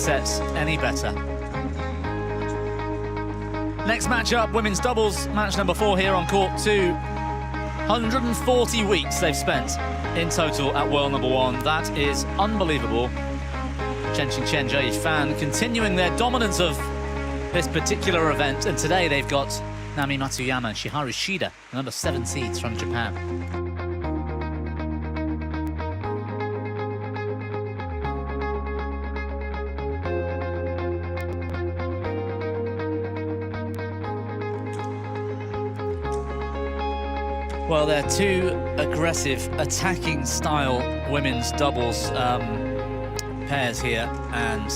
sets any better. Next matchup, women's doubles, match number 4 here on court 2. 140 weeks they've spent in total at world number 1. That is unbelievable. Chen, Jia Yifan continuing their dominance of this particular event, and today they've got Nami Matsuyama and Shiharu Shida, number 7 seeds from Japan. Well, they're two aggressive, attacking style women's doubles pairs here, and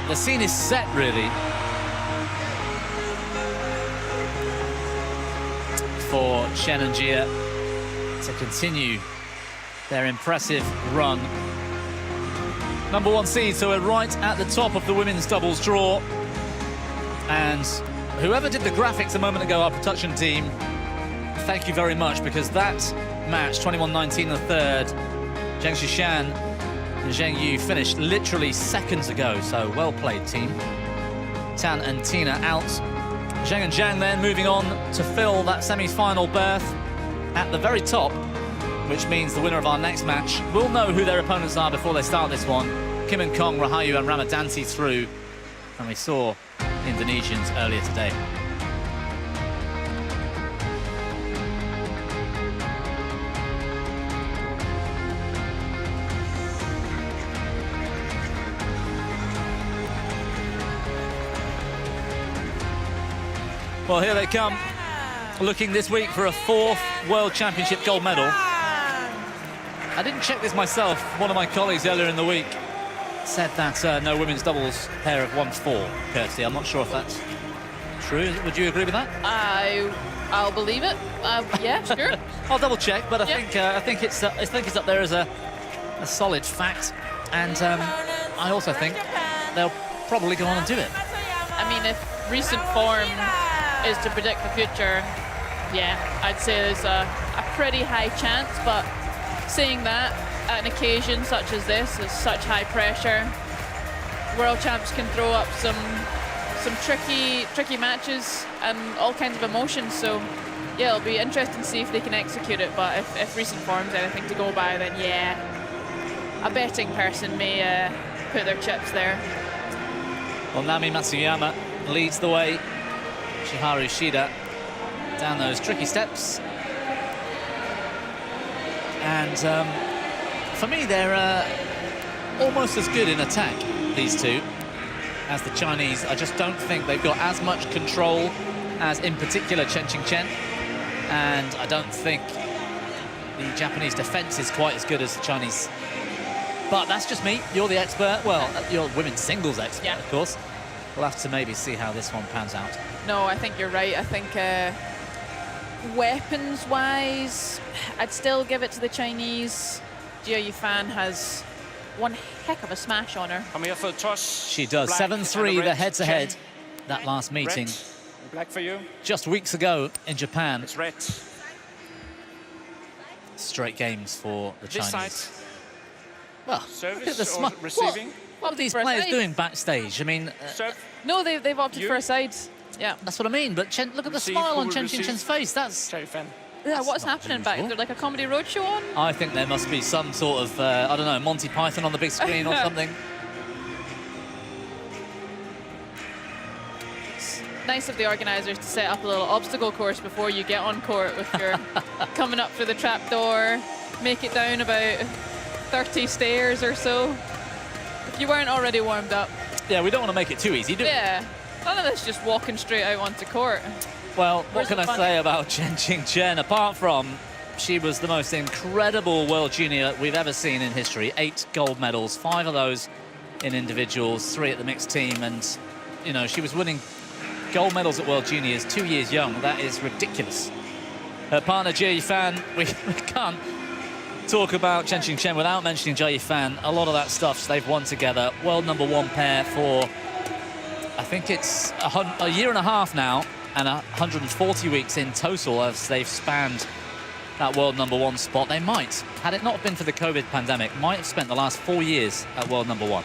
the scene is set, really, for Chen and Jia to continue their impressive run. Number 1 seed, so we're right at the top of the women's doubles draw. And whoever did the graphics a moment ago, our production team, thank you very much, because that match, 21-19 the third, Zheng Xishan and Zheng Yu finished literally seconds ago, so well played, team. Tan and Tina out. Zheng and Zhang then moving on to fill that semi-final berth at the very top, which means the winner of our next match will know who their opponents are before they start this one. Kim and Kong, Rahayu and Ramadanti through, and we saw Indonesians earlier today. Well, here they come, looking this week for a 4th World Championship gold medal. I didn't check this myself. One of my colleagues earlier in the week said that no women's doubles pair have won 4, Kirsty. I'm not sure if that's true. Would you agree with that? I'll believe it. Yeah, sure. I'll double check, but I think it's up there as a solid fact, and I also think they'll probably go on and do it. I mean, if recent form is to predict the future, yeah, I'd say there's a pretty high chance, but saying that at an occasion such as this, is such high pressure, world champs can throw up some tricky matches and all kinds of emotions, so yeah, it'll be interesting to see if they can execute it, but if recent form's anything to go by, then yeah, a betting person may put their chips there. Well, Nami Matsuyama leads the way. Shiharu Shida down those tricky steps. And for me, they're almost as good in attack, these two, as the Chinese. I just don't think they've got as much control as, in particular, Chen. And I don't think the Japanese defense is quite as good as the Chinese. But that's just me. You're the expert. Well, you're women's singles expert, yeah, of course. We'll have to maybe see how this one pans out. No, I think you're right. I think weapons-wise, I'd still give it to the Chinese. Jia Yifan has one heck of a smash on her. I'm here for the toss. She does. 7-3, the head-to-head, that last meeting. Red. Black for you. Just weeks ago in Japan. It's red. Straight games for the Chinese. Side. Well, service look at or receiving? What are these players doing backstage? I mean, no, they've opted for a side. Yeah, that's what I mean. But Chen, look at the smile on Chen's face. That's yeah. What's happening back? Is there like a comedy roadshow on? I think there must be some sort of I don't know, Monty Python on the big screen or something. It's nice of the organisers to set up a little obstacle course before you get on court with your coming up through the trap door, make it down about 30 stairs or so. If you weren't already warmed up. Yeah, we don't want to make it too easy, do we? Yeah. None of this just walking straight out onto court. Well, what can I say about Chen, apart from she was the most incredible world junior we've ever seen in history. 8 gold medals, 5 of those in individuals, 3 at the mixed team, and, you know, she was winning gold medals at World Juniors 2 years young. That is ridiculous. Her partner, Jia Yifan, we can't talk about Chen without mentioning Jia Yifan. A lot of that stuff they've won together. World #1 pair for, I think it's a year and a half now, and 140 weeks in total as they've spanned that world #1 spot. They might, had it not been for the COVID pandemic, might have spent the last 4 years at world #1.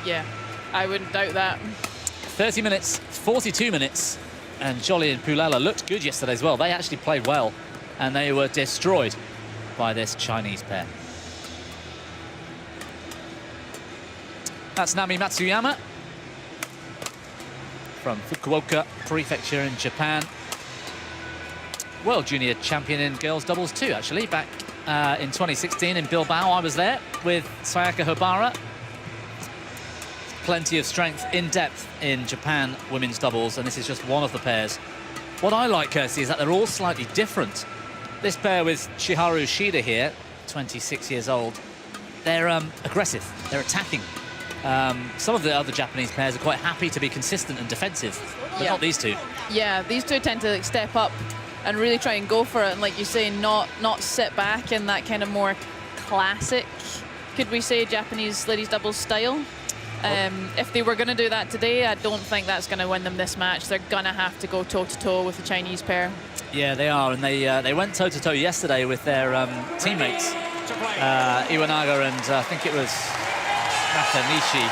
Yeah, I wouldn't doubt that. 30 minutes, 42 minutes, and Joly and Pulala looked good yesterday as well. They actually played well, and they were destroyed by this Chinese pair. That's Nami Matsuyama from Fukuoka Prefecture in Japan. World Junior Champion in girls doubles too, actually, back in 2016 in Bilbao. I was there with Sayaka Hobara. Plenty of strength in depth in Japan women's doubles, and this is just one of the pairs. What I like, Kirsty, is that they're all slightly different. This pair with Chiharu Shida here, 26 years old, they're aggressive, they're attacking. Some of the other Japanese pairs are quite happy to be consistent and defensive, but not these two. Yeah, these two tend to step up and really try and go for it, and like you say, not sit back in that kind of more classic, could we say, Japanese ladies doubles style. If they were going to do that today, I don't think that's going to win them this match. They're going to have to go toe-to-toe with the Chinese pair. Yeah, they are, and they went toe-to-toe yesterday with their teammates, Iwanaga and I think it was Nakanishi.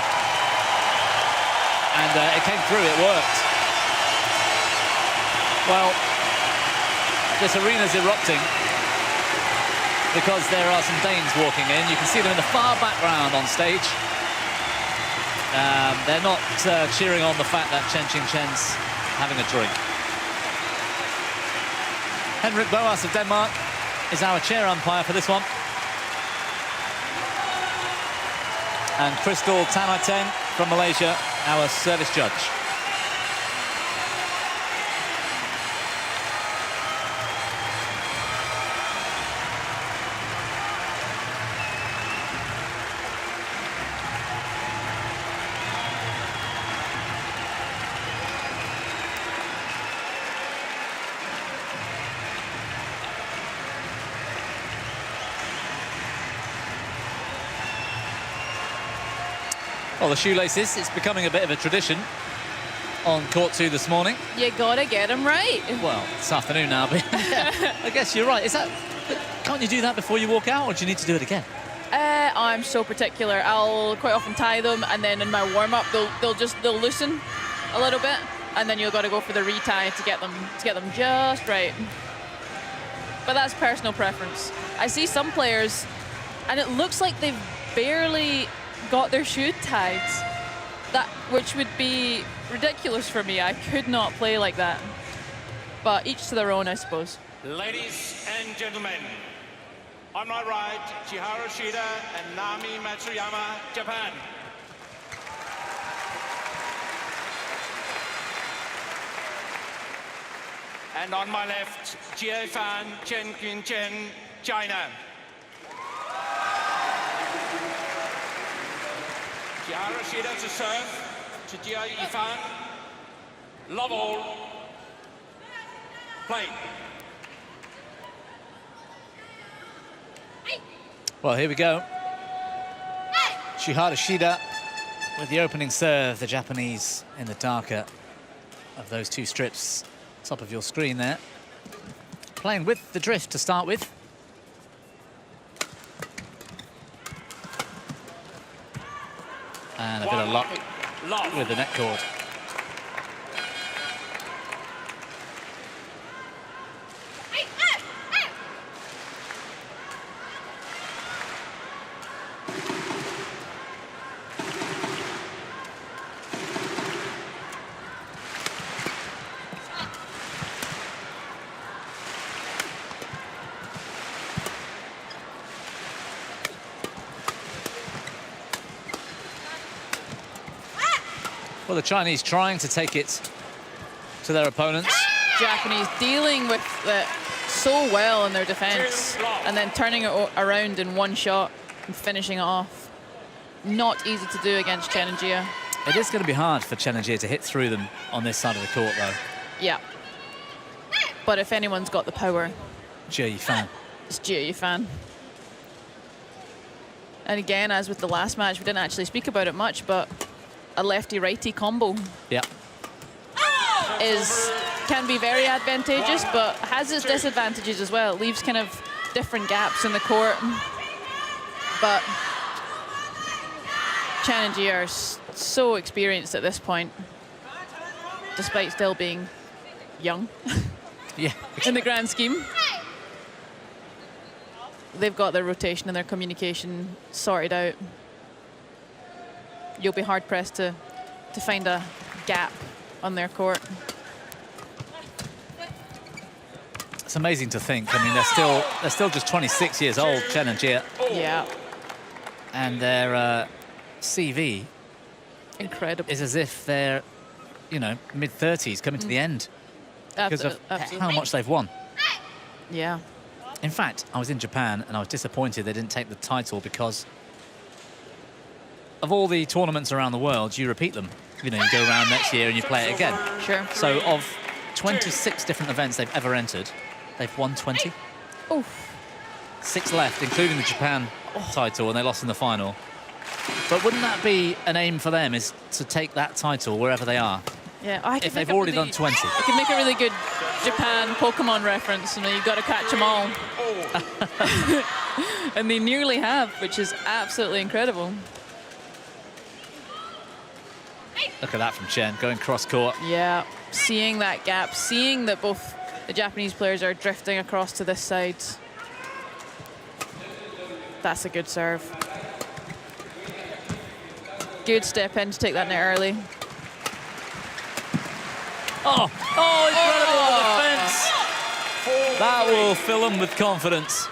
And it came through, it worked. Well, this arena's erupting because there are some Danes walking in. You can see them in the far background on stage. They're not cheering on the fact that Chen's having a drink. Henrik Boas of Denmark is our chair umpire for this one. And Crystal Tanaten from Malaysia, our service judge. Well, the shoelaces, it's becoming a bit of a tradition on court 2 this morning. You gotta get them right. Well, this afternoon now, but yeah, I guess you're right. Can't you do that before you walk out, or do you need to do it again? I'm so particular. I'll quite often tie them, and then in my warm-up, they'll loosen a little bit, and then you've got to go for the retie to get them just right. But that's personal preference. I see some players, and it looks like they've barely got their shoe tied, which would be ridiculous for me. I could not play like that. But each to their own, I suppose. Ladies and gentlemen, on my right, Chiharu Shida and Nami Matsuyama, Japan. And on my left, Jie Fan, Chen, China. Chiharu Shida to serve to Jia Yifan. Love all. Play. Well, here we go. Chiharu Shida with the opening serve, the Japanese in the darker of those two strips, top of your screen there. Playing with the drift to start with. And a bit of luck with the net cord. Well, the Chinese trying to take it to their opponents. Japanese dealing with it so well in their defense and then turning it around in one shot and finishing it off. Not easy to do against Chen and Jia. It is going to be hard for Chen and Jia to hit through them on this side of the court, though. Yeah. But if anyone's got the power, Jia Yifan. it's Jia Yifan. And again, as with the last match, we didn't actually speak about it much, but a lefty-righty combo can be very advantageous, but has its disadvantages as well. It leaves kind of different gaps in the court. But Chen and Jia are so experienced at this point, despite still being young. Yeah. In the grand scheme. They've got their rotation and their communication sorted out. You'll be hard pressed to find a gap on their court. It's amazing to think. I mean, they're still just 26 years old, Chen and Jia. Yeah. And their CV incredible is as if they're, you know, mid-30s coming to the end because of how much they've won. Yeah. In fact, I was in Japan and I was disappointed they didn't take the title because of all the tournaments around the world, you repeat them. You know, you go around next year and you play it again. Sure. So of 26 different events they've ever entered, they've won 20. Oof. 6 left, including the Japan title, and they lost in the final. But wouldn't that be an aim for them, is to take that title wherever they are? Yeah, if they've already done 20. I could make a really good Japan Pokemon reference. You know, you've got to catch them all. And they nearly have, which is absolutely incredible. Look at that from Chen, going cross-court. Yeah, seeing that gap, seeing that both the Japanese players are drifting across to this side. That's a good serve. Good step in to take that net early. Oh, incredible defense. That will fill them with confidence.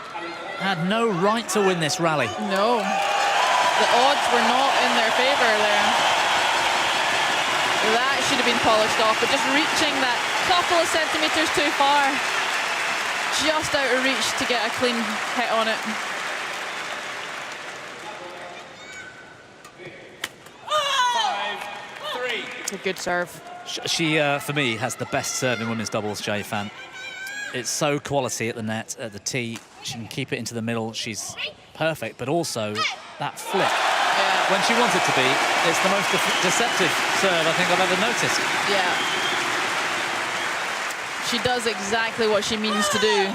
Had no right to win this rally. No, the odds were not in their favor there. That should have been polished off, but just reaching that couple of centimeters too far. Just out of reach to get a clean hit on it. It's a good serve. She, for me, has the best serve in women's doubles, Jay Fan. It's so quality at the net, at the tee. She can keep it into the middle. She's perfect, but also that flip. Yeah. When she wants it to be, it's the most deceptive serve I think I've ever noticed. Yeah. She does exactly what she means to do.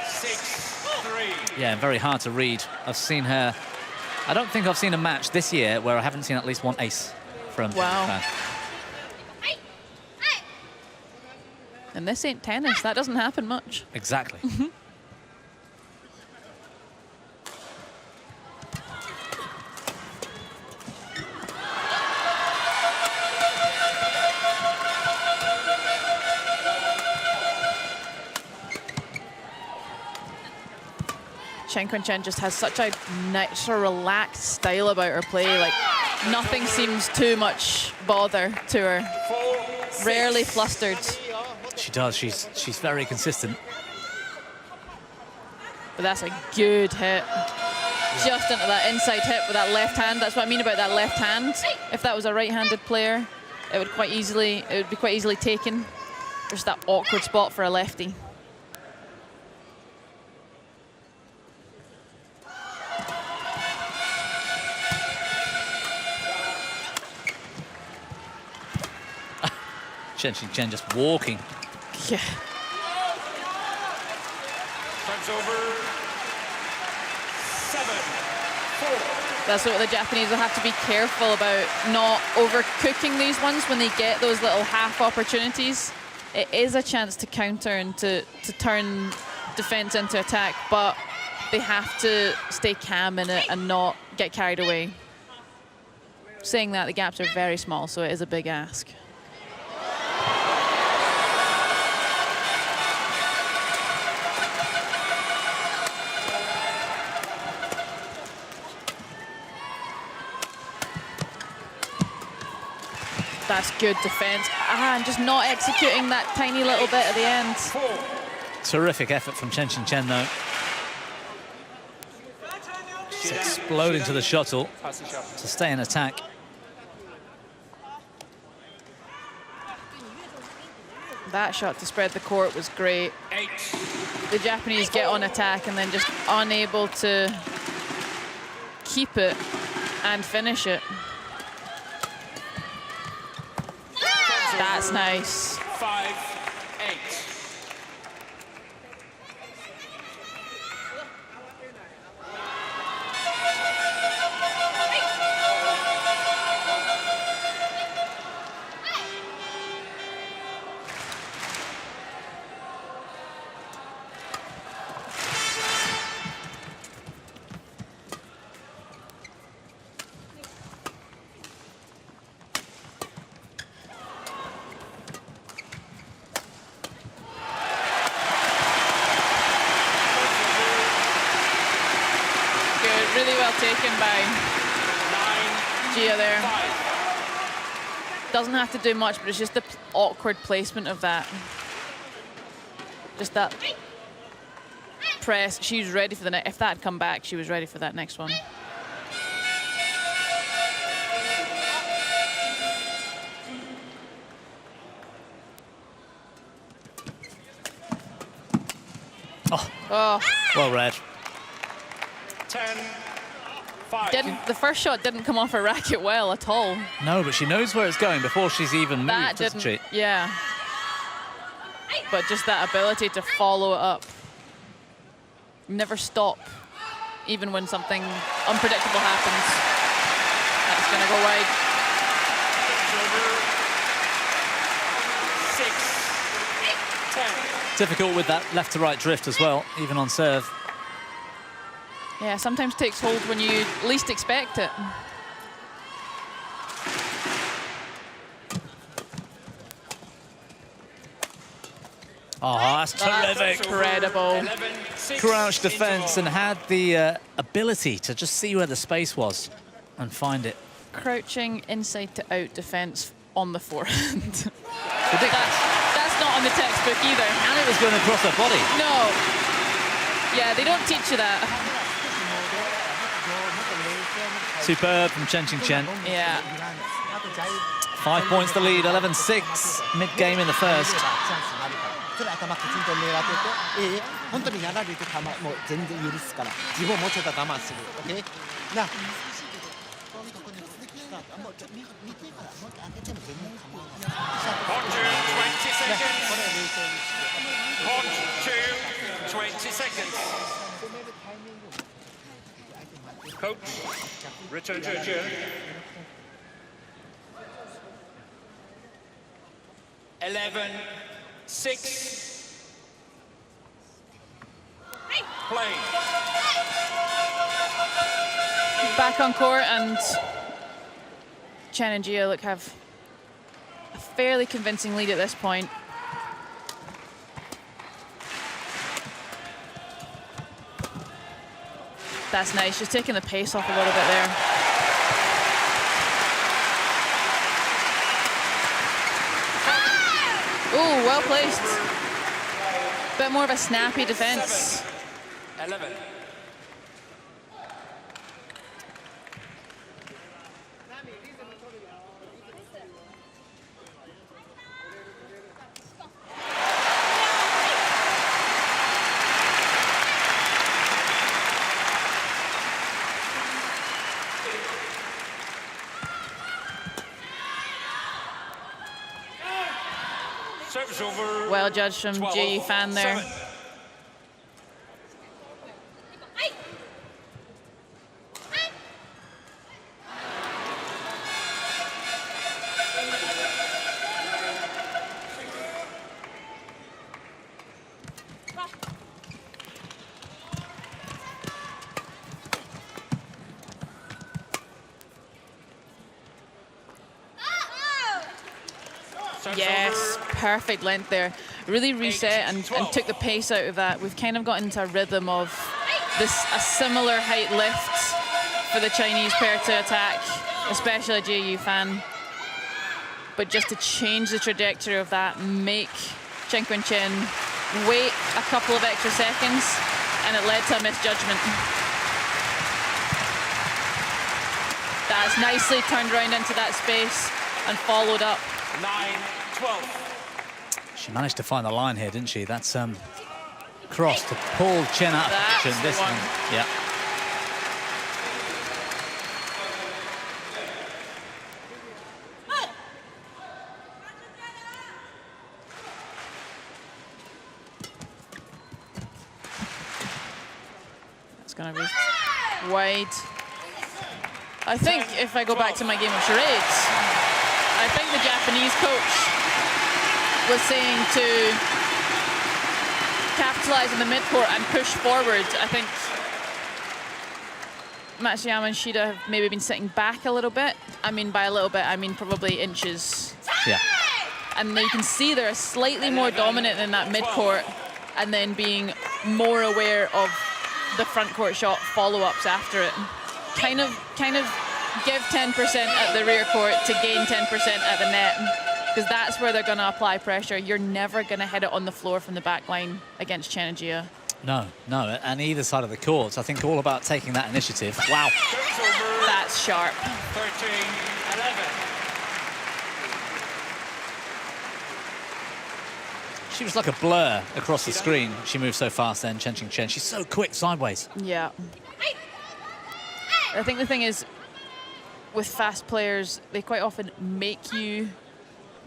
6-3. Yeah, very hard to read. I've seen her... I don't think I've seen a match this year where I haven't seen at least one ace from Wow. Japan. And this ain't tennis. That doesn't happen much. Exactly. Chen just has such a natural, relaxed style about her play. Like, nothing seems too much bother to her. Rarely flustered. She does. She's very consistent. But that's a good hit. Just into that inside hip with that left hand. That's what I mean about that left hand. If that was a right-handed player, it would be quite easily taken. Just that awkward spot for a lefty. Chen just walking. Yeah. Time's over. 7-4. That's what the Japanese will have to be careful about, not overcooking these ones when they get those little half opportunities. It is a chance to counter and to turn defense into attack, but they have to stay calm in it and not get carried away. Saying that, the gaps are very small, so it is a big ask. That's good defense. And just not executing that tiny little bit at the end. Terrific effort from Chen, though. Just exploding to the shuttle to stay in attack. That shot to spread the court was great. 8. The Japanese get on attack and then just unable to keep it and finish it. That's nice. 5-8. taken by Gia there. Doesn't have to do much, but it's just the awkward placement of that. Just that press. She's ready for the next. If that had come back, she was ready for that next one. Oh, well read. 10-5. The first shot didn't come off her racket well at all. No, but she knows where it's going before she's even moved, That doesn't didn't, she? yeah. But just that ability to follow it up. Never stop, even when something unpredictable happens. That's going to go wide. It's over. 6-10. Difficult with that left to right drift as well, even on serve. Yeah, sometimes takes hold when you least expect it. Oh, that's terrific. Incredible. 11-6 Crouch defense and into had the ability to just see where the space was and find it. Crouching inside to out defense on the forehand. Ridiculous. That's not on the textbook either. And it was going across her body. No. Yeah, they don't teach you that. Superb from Chen. Yeah. 5 points the lead, 11-6 mid-game in the first. それ頭きちんと狙ってて、本当にやられて球もう全然許すから、自分もうちょっと我慢する、OK？ な。もうちょっと見てからもう開けても全然構わない。Hot 20 seconds. これ冷静にして。 Hot 20 seconds. Coach, Richard Judge. 11-6. Play. Back on court, and Chen and Gia look have a fairly convincing lead at this point. That's nice, just taking the pace off a little bit there. Oh, well placed. Bit more of a snappy defense. 11. Service over. Well judged from 12, Ji Fan there. 7. Yes, perfect length there. Really reset and took the pace out of that. We've kind of got into a rhythm of a similar height lift for the Chinese pair to attack, especially Ji Fan. But just to change the trajectory of that, make Chen wait a couple of extra seconds, and it led to a misjudgment. That's nicely turned around into that space and followed up. 9-12. She managed to find the line here, didn't she? That's cross to pull Chen out of action. This one, yeah. It's going to be wide. I think if I go back to my game of charades, I think the Japanese coach was saying to capitalize on the midcourt and push forward. I think Matsuyama and Shida have maybe been sitting back a little bit. I mean, by a little bit, I mean probably inches. Yeah. And you can see they're slightly more dominant in that midcourt and then being more aware of the front court shot follow-ups after it. kind of give 10% at the rear court to gain 10% at the net, because that's where they're going to apply pressure. You're never going to hit it on the floor from the back line against Chen and Jia. No, and either side of the court. I think all about taking that initiative. Wow. That's sharp. 13-11. She was like a blur across the screen. She moved so fast then, Chen. She's so quick sideways. Yeah. I think the thing is, with fast players, they quite often make you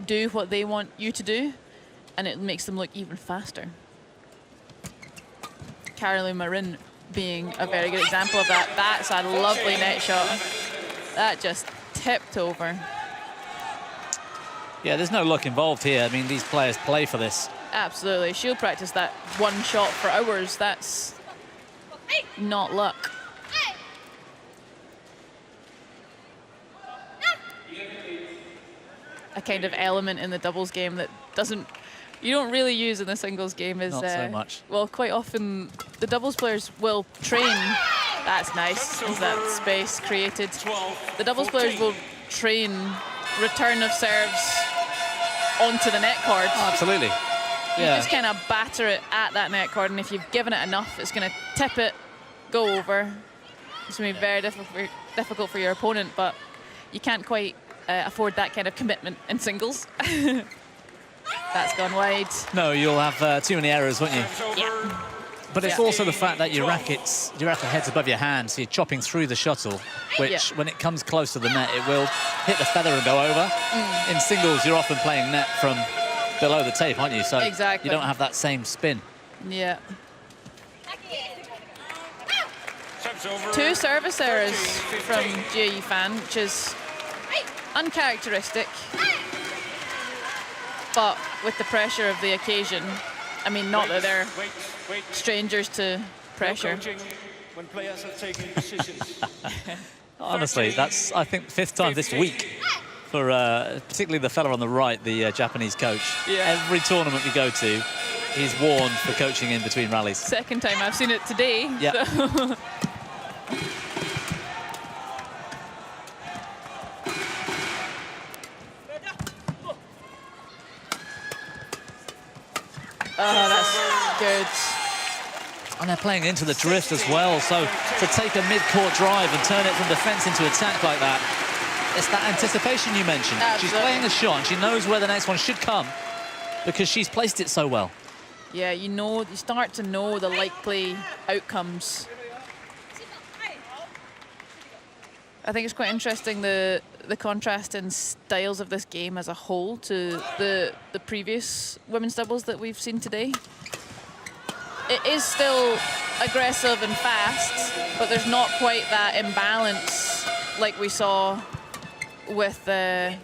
do what they want you to do, and it makes them look even faster. Caroline Marin being a very good example of that. That's a lovely net shot. That just tipped over. Yeah, there's no luck involved here. I mean, these players play for this. Absolutely. She'll practice that one shot for hours. That's not luck. A kind of element in the doubles game that you don't really use in the singles game is... Not so much. Well, quite often the doubles players will train. That's nice. Is that space created? The doubles players will train return of serves onto the net cord. Oh, absolutely. You just kind of batter it at that net cord, and if you've given it enough, it's going to tip it, go over. It's going to be very difficult for your opponent, but you can't quite afford that kind of commitment in singles. That's gone wide. No, you'll have too many errors, won't you? Yeah. But it's also the fact that your racket head's above your hand, so you're chopping through the shuttle, which when it comes close to the net, it will hit the feather and go over. In singles, you're often playing net from below the tape, aren't you? So you don't have that same spin. Yeah. 2 service errors from Jia Yifan, which is uncharacteristic. But with the pressure of the occasion, I mean, not that they're strangers to pressure. When players are taking decisions. Honestly, that's, I think, 5th time this week for particularly the fella on the right, the Japanese coach. Yeah. Every tournament we go to, he's warned for coaching in between rallies. 2nd time I've seen it today. Yeah. So. Oh, that's good. And they're playing into the drift as well, so to take a mid-court drive and turn it from defence into attack like that, it's that anticipation you mentioned. Absolutely. She's playing a shot, and she knows where the next one should come because she's placed it so well. Yeah, you start to know the likely outcomes. I think it's quite interesting the contrast in styles of this game as a whole to the previous women's doubles that we've seen today. It is still aggressive and fast, but there's not quite that imbalance like we saw with the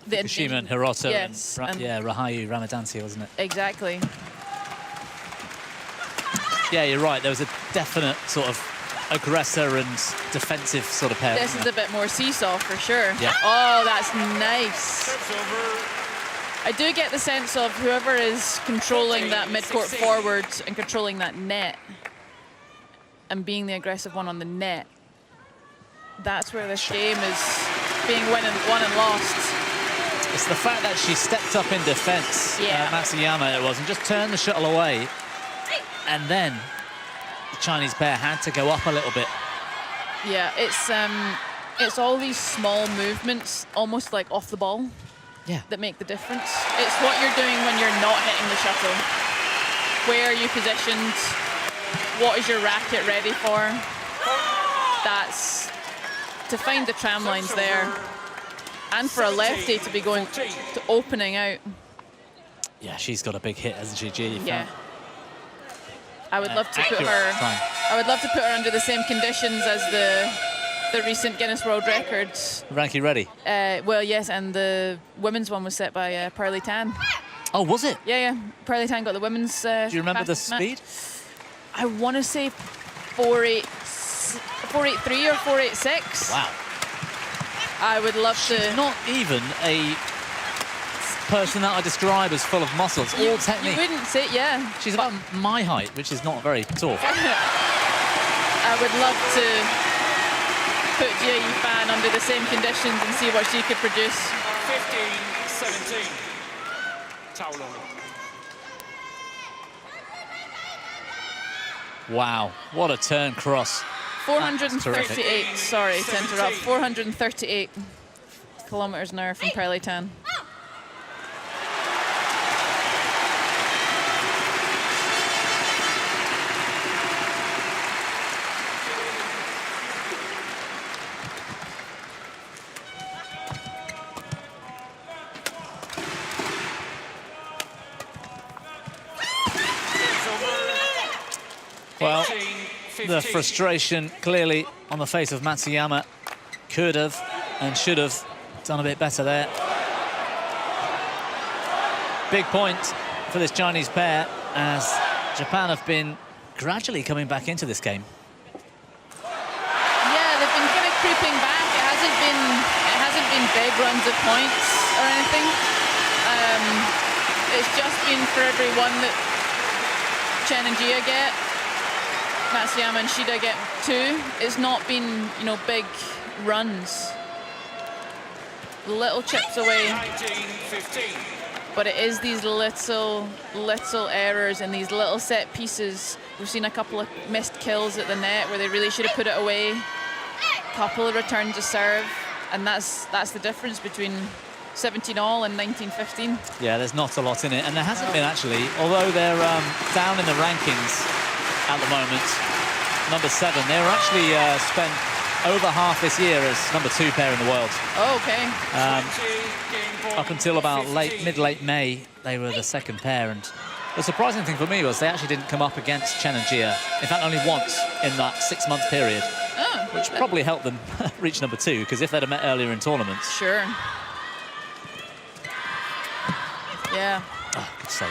Fukushima and Hiroto. Yes, and Rahayu Ramadansi, wasn't it? Exactly. Yeah, you're right. There was a definite sort of aggressor and defensive sort of pair. This is a bit more seesaw for sure. Yeah. Oh, that's nice. I do get the sense of whoever is controlling that mid-court forward and controlling that net and being the aggressive one on the net, that's where this game is being won and lost. It's the fact that she stepped up in defence, Matsuyama it was, and just turned the shuttle away, and then the Chinese pair had to go up a little bit. Yeah, it's all these small movements, almost like off the ball, that make the difference. It's what you're doing when you're not hitting the shuttle. Where are you positioned? What is your racket ready for? That's to find the tram lines there, and for a lefty to be going to opening out. Yeah, she's got a big hit, hasn't she, G? Yeah. I would love to put her. I would love to put her under the same conditions as the recent Guinness World Records. Ranky ready? Well, yes, and the women's one was set by Pearly Tan. Oh, was it? Yeah. Pearly Tan got the women's. Do you remember the speed? I want to say 4.83 or 4.86. Wow. I would love to. She's not even a person that I describe as full of muscle. It's all technique. You wouldn't say, yeah. She's about my height, which is not very tall. I would love to put Jia Yifan under the same conditions and see what she could produce. 15-17. Towel only. Wow, what a turn cross. 438, sorry to interrupt, 438 kilometers an hour from Perlitan. Well, the frustration clearly on the face of Matsuyama. Could have and should have done a bit better there. Big point for this Chinese pair as Japan have been gradually coming back into this game. Yeah, they've been kind of creeping back. It hasn't been big runs of points or anything. It's just been for every one that Chen and Jia get, Matsuyama and Shida get 2. It's not been, you know, big runs. Little chips away. 19-15. But it is these little errors and these little set pieces. We've seen a couple of missed kills at the net where they really should have put it away. A couple of returns to serve, and that's the difference between 17-all and 19-15. Yeah, there's not a lot in it, and there hasn't been actually, although they're down in the rankings at the moment, number 7. They were actually spent over half this year as number 2 pair in the world. Oh, okay. Up until about mid-late May, they were the 2nd pair, and the surprising thing for me was they actually didn't come up against Chen and Jia. In fact, only once in that 6-month period, which probably helped them reach number 2, because if they'd have met earlier in tournaments. Sure. Yeah. Oh, good save.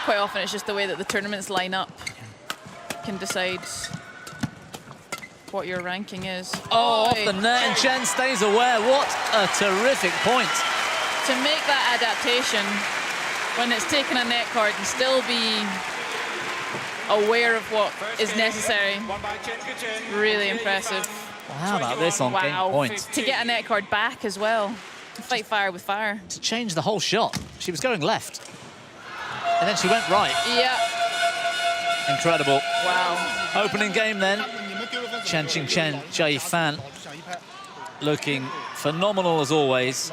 Quite often it's just the way that the tournaments line up can decide what your ranking is. Oh, off the net, and Chen stays aware. What a terrific point. To make that adaptation when it's taken a net card and still be aware of what is necessary. Really impressive. Well, how about this on game point? To get a net card back as well. Fight fire with fire. To change the whole shot. She was going left, and then she went right. Yeah. Incredible. Wow. Opening game then. Chen Qingchen, Jia Yifan looking phenomenal as always.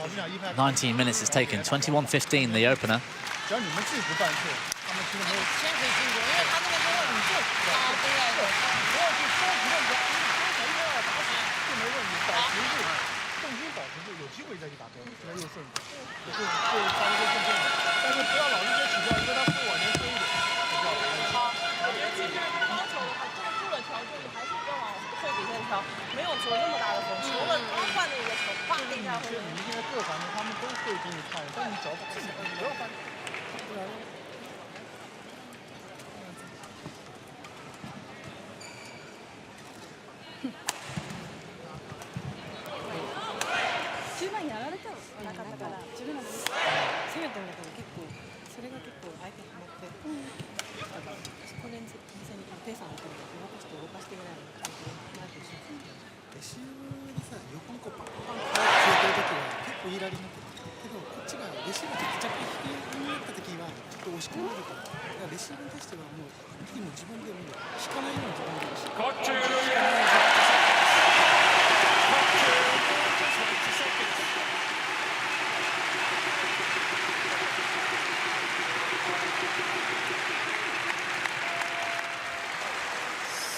19 minutes is taken, 21-15 the opener.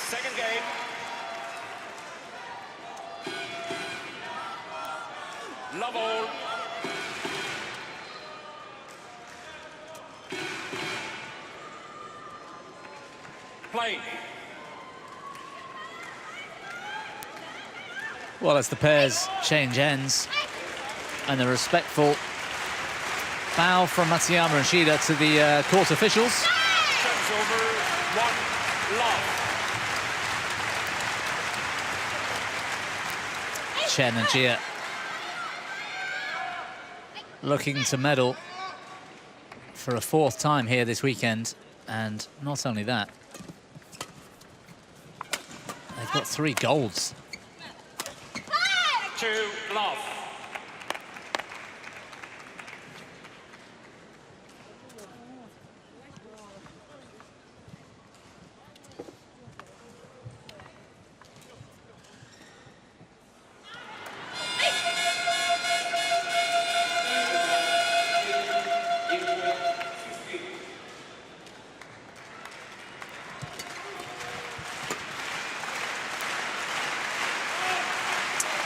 Second game. Love all. Play. Well, as the pairs change ends, and a respectful bow from Matsuyama and Shida to the court officials. Turns over 1 love. Chen and Jia looking to medal for a 4th time here this weekend, and not only that, they've got 3 golds. 2 love.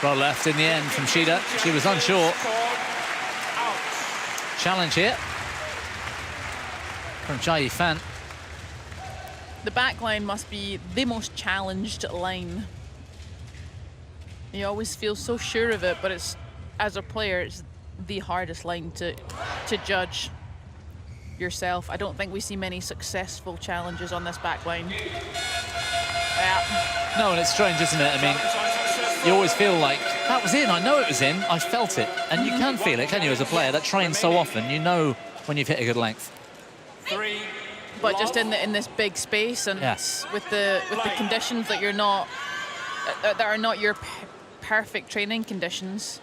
Well left in the end from Shida. She was unsure. Challenge here from Jia Fan. The back line must be the most challenged line. You always feel so sure of it, but it's, as a player, it's the hardest line to judge yourself. I don't think we see many successful challenges on this back line. Yeah. No, and it's strange, isn't it? I mean, you always feel like, that was in, I know it was in, I felt it. And you can feel it, can you, as a player that trains so often? You know when you've hit a good length. 3. But just in this big space, and Yes. with the conditions that you're not, that are not your perfect training conditions,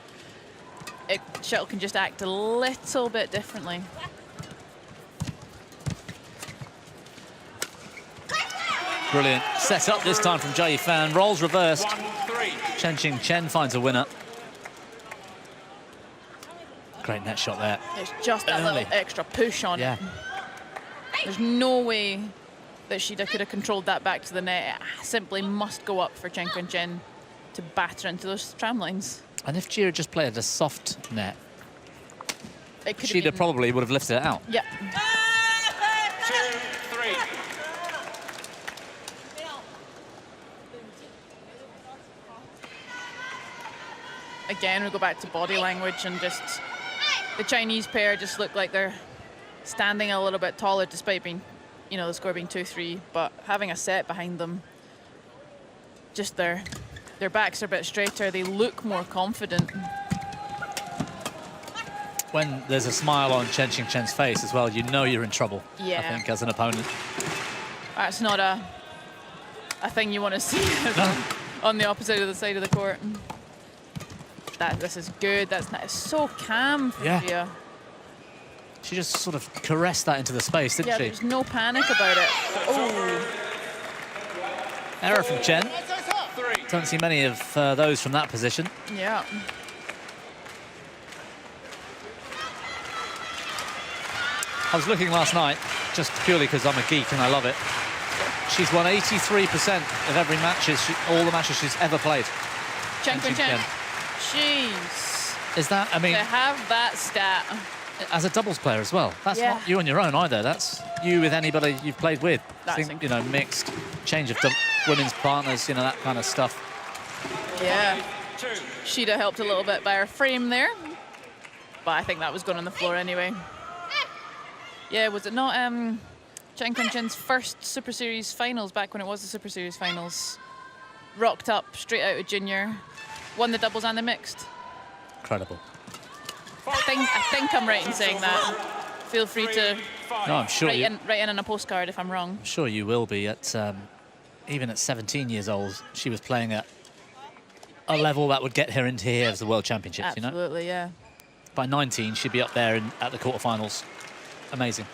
shuttle can just act a little bit differently. Brilliant. Set up this time from Jia Fan. Rolls reversed. 1-3. Chen finds a winner. Great net shot there. It's just that Early. little extra push on Yeah. it. There's no way that Shida could have controlled that back to the net. It simply must go up for Chen to batter into those tram lines. And if Jia just played a soft net, It could have Shida been, probably would have lifted it out. yeah. 2-3. Again, we go back to body language, and just the Chinese pair just look like they're standing a little bit taller despite being, you know, the score being 2-3, but having a set behind them, just their backs are a bit straighter, they look more confident. When there's a smile on Chen's face as well, you know you're in trouble, Yeah. I think, as an opponent. That's not a thing you want to see on the opposite of the side of the court. This is good. It's so calm from Yeah. Jia. She just sort of caressed that into the space, didn't Yeah, she? there's no panic about it. Oh, Error from Chen. 3. Don't see many of those from that position. yeah. I was looking last night, just purely because I'm a geek and I love it. She's won 83% of every all the matches she's ever played. Chen. Chen. Jeez. Is that, I mean, To have that stat. as a doubles player as well. That's Yeah. not you on your own either. That's you with anybody you've played with. That's You know, mixed, change of women's partners, you know, that kind of stuff. Yeah. 2. Shida helped a little bit by her frame there, but I think that was going on the floor anyway. Yeah, was it not Chen's first Super Series finals, back when it was the Super Series finals? Rocked up straight out of junior, won the doubles and the mixed. Incredible. I think I'm right in saying that. Feel free to No, I'm sure write you. in on a postcard if I'm wrong. I'm sure you will be. At even at 17 years old, she was playing at a level that would get her into here as the World Championships. Absolutely, You know, yeah. by 19, she'd be up there at the quarterfinals. Amazing.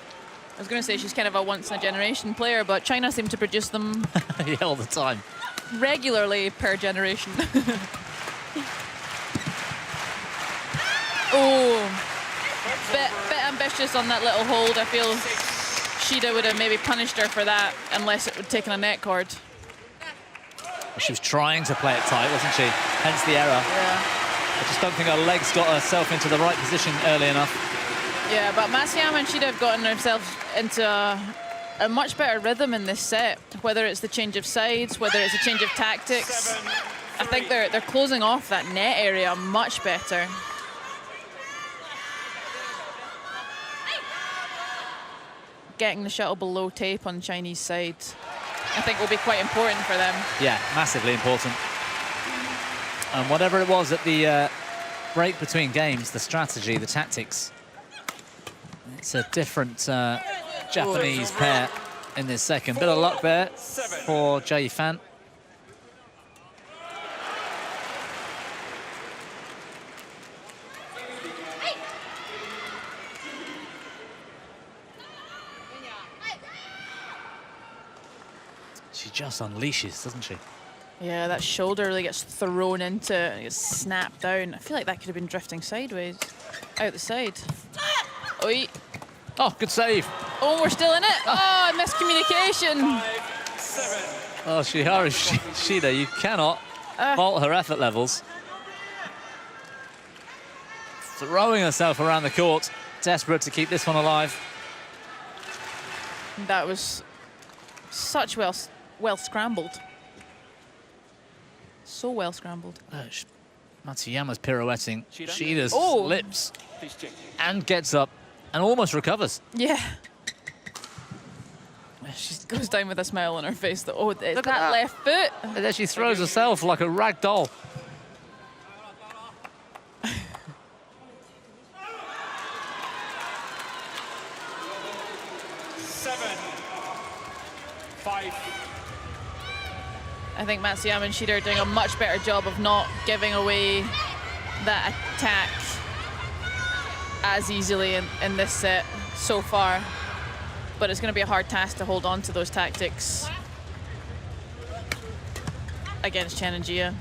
I was going to say she's kind of a once-in-a-generation player, but China seem to produce them Yeah, all the time. regularly per generation. Oh, bit ambitious on that little hold. I feel Shida would have maybe punished her for that unless it would taken a net cord. She was trying to play it tight, wasn't she? Hence the error. Yeah. I just don't think her legs got herself into the right position early enough. Yeah, but Matsuyama and Shida have gotten themselves into a much better rhythm in this set, whether it's the change of sides, whether it's a change of tactics. I think they're closing off that net area much better. Getting the shuttle below tape on the Chinese side, I think will be quite important for them. Yeah, massively important. And whatever it was at the break between games, the strategy, the tactics, it's a different Japanese pair in this second. Bit of luck there for Jia Fan. She just unleashes, doesn't she? Yeah, that shoulder really gets thrown into it and gets snapped down. I feel like that could have been drifting sideways, out the side. Oi. Oh, good save. Oh, we're still in it. Oh, miscommunication. 5-7. Oh, Chihara Shida, you cannot fault her effort levels. Throwing herself around the court, desperate to keep this one alive. That was such well scrambled. So well scrambled. Matsuyama's pirouetting. Shida? Shida's Oh. slips Please check. and gets up and almost recovers. Yeah. She goes down with a smile on her face. Oh, it's Look at that that. left foot. And then she throws herself like a rag doll. I think Matsuyama and Shida are doing a much better job of not giving away that attack as easily in this set so far. But it's going to be a hard task to hold on to those tactics against Chen and Jia.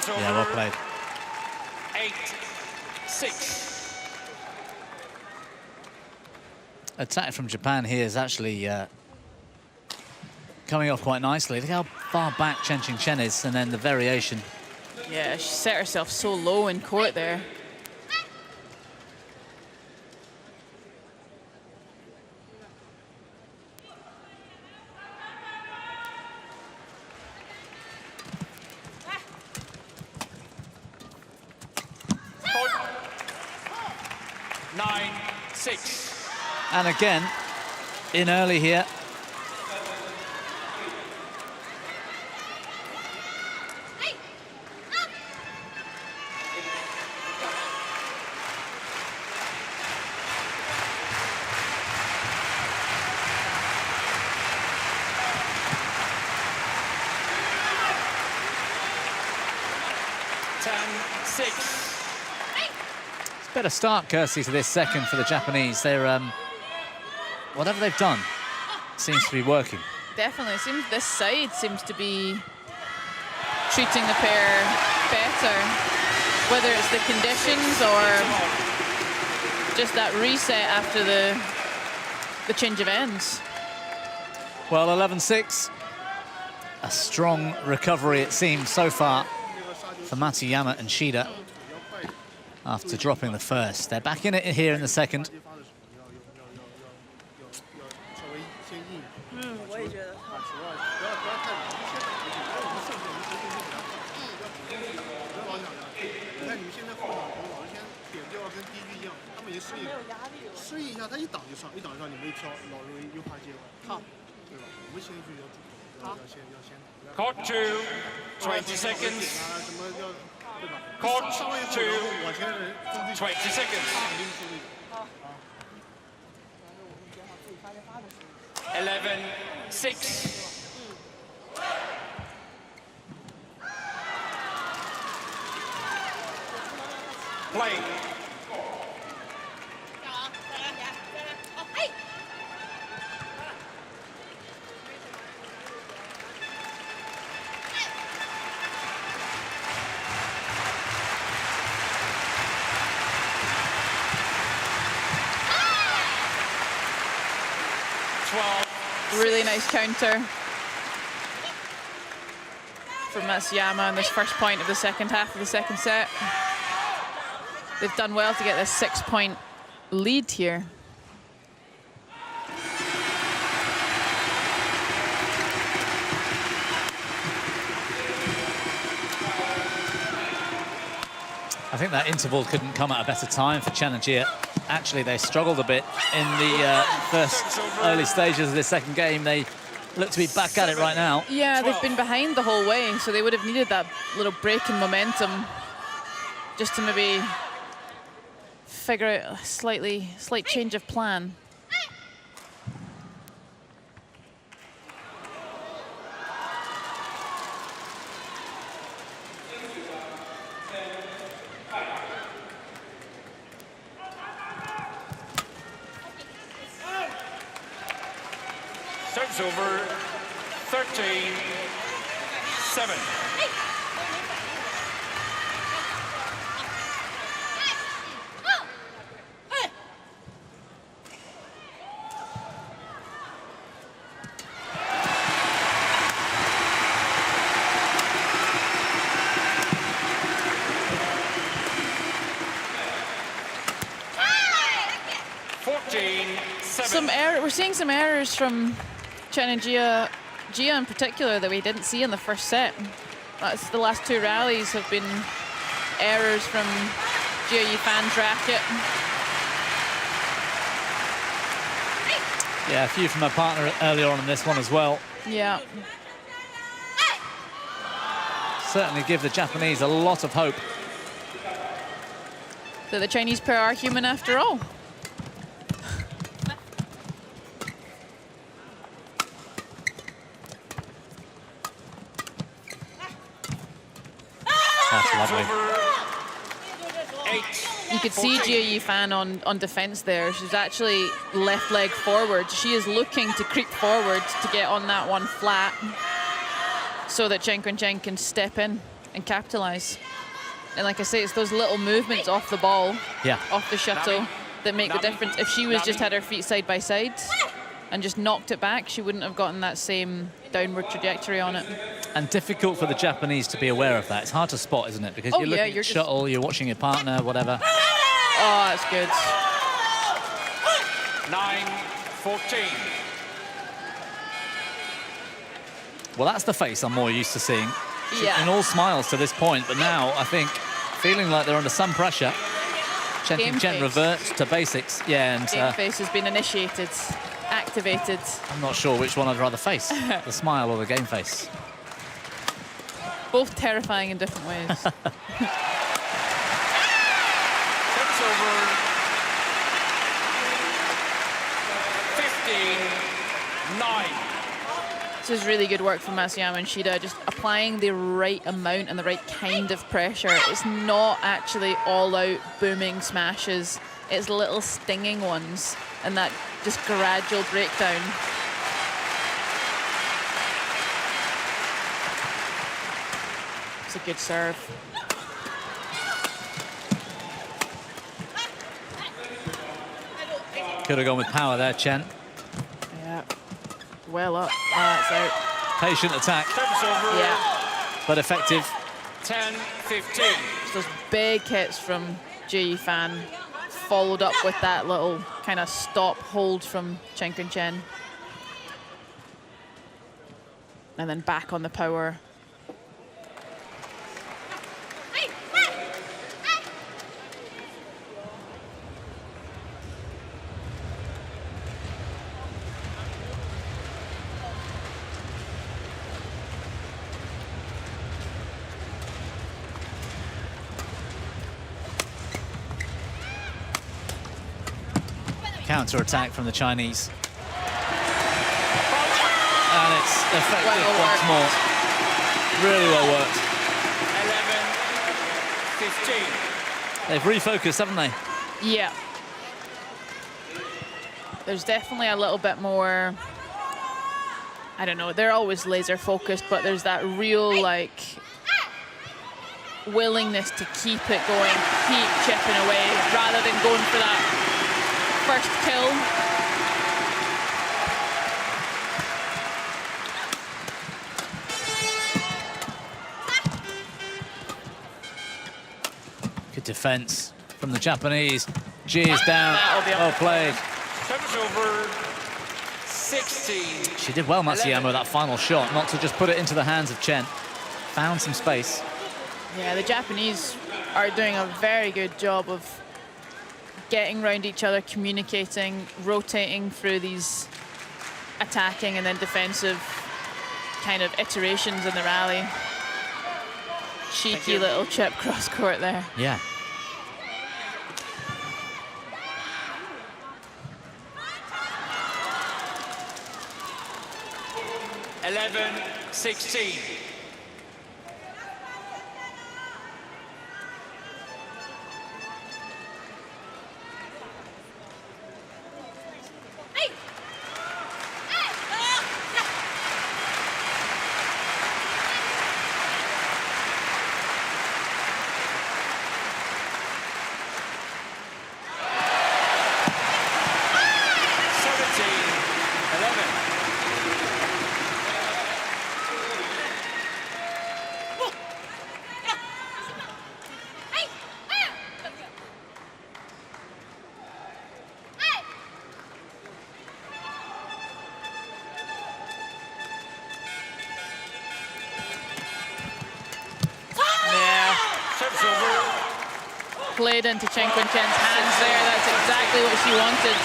Yeah, well played. 8-6. Attack from Japan here is actually coming off quite nicely. Look how far back Chen is, and then the variation. Yeah, she set herself so low in court there. And again, in early here. Better start, courtesy to this second for the Japanese. They're whatever they've done seems to be working. Definitely, it seems this side seems to be treating the pair better, whether it's the conditions or just that reset after the change of ends. Well, 11-6. A strong recovery, it seems, so far for Matsuyama and Shida after dropping the first. They're back in it here in the second. Court 2, 20 seconds. Court 2, 20 seconds. 11-6. Play. Really nice counter from Matsuyama on this first point of the second half of the second set. They've done well to get this 6-point lead here. A think that interval couldn't come at a better time for Chen and Jia. Actually, they struggled a bit in the first early stages of this second game. They look to be back at it right now. Yeah, they've been behind the whole way, so they would have needed that little break in momentum just to maybe figure out a slight change of plan. Serves over 13-7. We're seeing some errors from Chen and Jia in particular that we didn't see in the first set. That's the last two rallies have been errors from Jia Yifan's racket. Yeah, a few from her partner earlier on in this one as well. Yeah. Certainly give the Japanese a lot of hope. That the Chinese pair are human after all. That's lovely. You could see Jia Yifan on defense there. She's actually left leg forward. She is looking to creep forward to get on that one flat so that Chen Chen can step in and capitalize. And like I say, it's those little movements off the ball, off the shuttle, that make the difference. If she was just had her feet side by side and just knocked it back, she wouldn't have gotten that same downward trajectory on it. And difficult for the Japanese to be aware of that. It's hard to spot, isn't it? Because you're looking at shuttle, you're watching your partner, whatever. Oh, that's good. 9-14. Well, that's the face I'm more used to seeing. Yeah. And all smiles to this point, but now I think feeling like they're under some pressure. Chen reverts to basics. Yeah, and game face has been initiated, activated. I'm not sure which one I'd rather face, the smile or the game face. Both terrifying in different ways. Serves over 15-9. This is really good work from Matsuyama and Shida, just applying the right amount and the right kind of pressure. It's not actually all-out booming smashes. It's little stinging ones and that just gradual breakdown. It's a good serve. Could have gone with power there, Chen. Yeah. Well up. That's out. Patient attack. Yeah. But effective. 10-15. Those big hits from Jia Yifan, followed up with that little kind of stop hold from Chen Chen. And then back on the power. Counter-attack from the Chinese. And it's effective once more. Really well worked. 11-15. They've refocused, haven't they? Yeah. There's definitely a little bit more, I don't know, they're always laser focused, but there's that real like willingness to keep it going, keep chipping away, rather than going for that first kill. Good defense from the Japanese. G is down. Well played. Serves over 16. She did well, Matsuyama, with that final shot, not to just put it into the hands of Chen. Found some space. Yeah, the Japanese are doing a very good job of getting around each other, communicating, rotating through these attacking and then defensive kind of iterations in the rally. Cheeky little chip cross court there. Yeah. Eleven, 16. Played into Chen Chen's hands there. That's exactly what she wanted.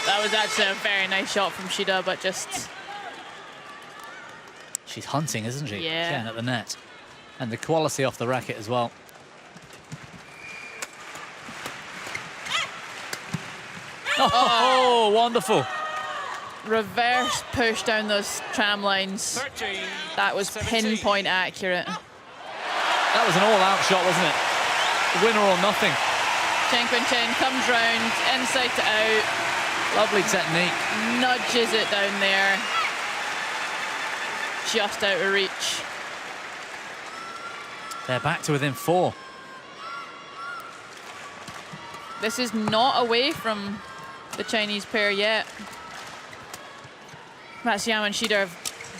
That was actually a very nice shot from Shida, but just... She's hunting, isn't she? Yeah. Chen at the net. And the quality off the racket as well. Oh, wonderful. Reverse push down those tram lines. 13, That was 17. pinpoint accurate. That was an all-out shot, wasn't it? Winner or nothing. Chen comes round, inside to out, Lovely technique. nudges it down there. Just out of reach. They're back to within 4. This is not away from the Chinese pair yet. Matsuyama and Shida are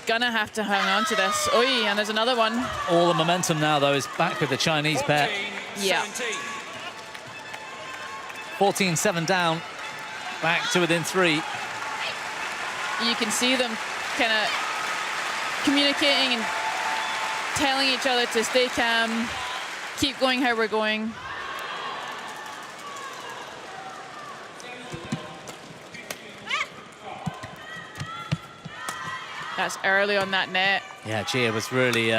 gonna have to hang on to this. Oi, and there's another one. All the momentum now, though, is back with the Chinese pair. 14, Yeah. 17. 14-7 down. Back to within 3. You can see them kind of communicating and telling each other to stay calm, keep going how we're going. That's early on that net. Yeah, Gia was really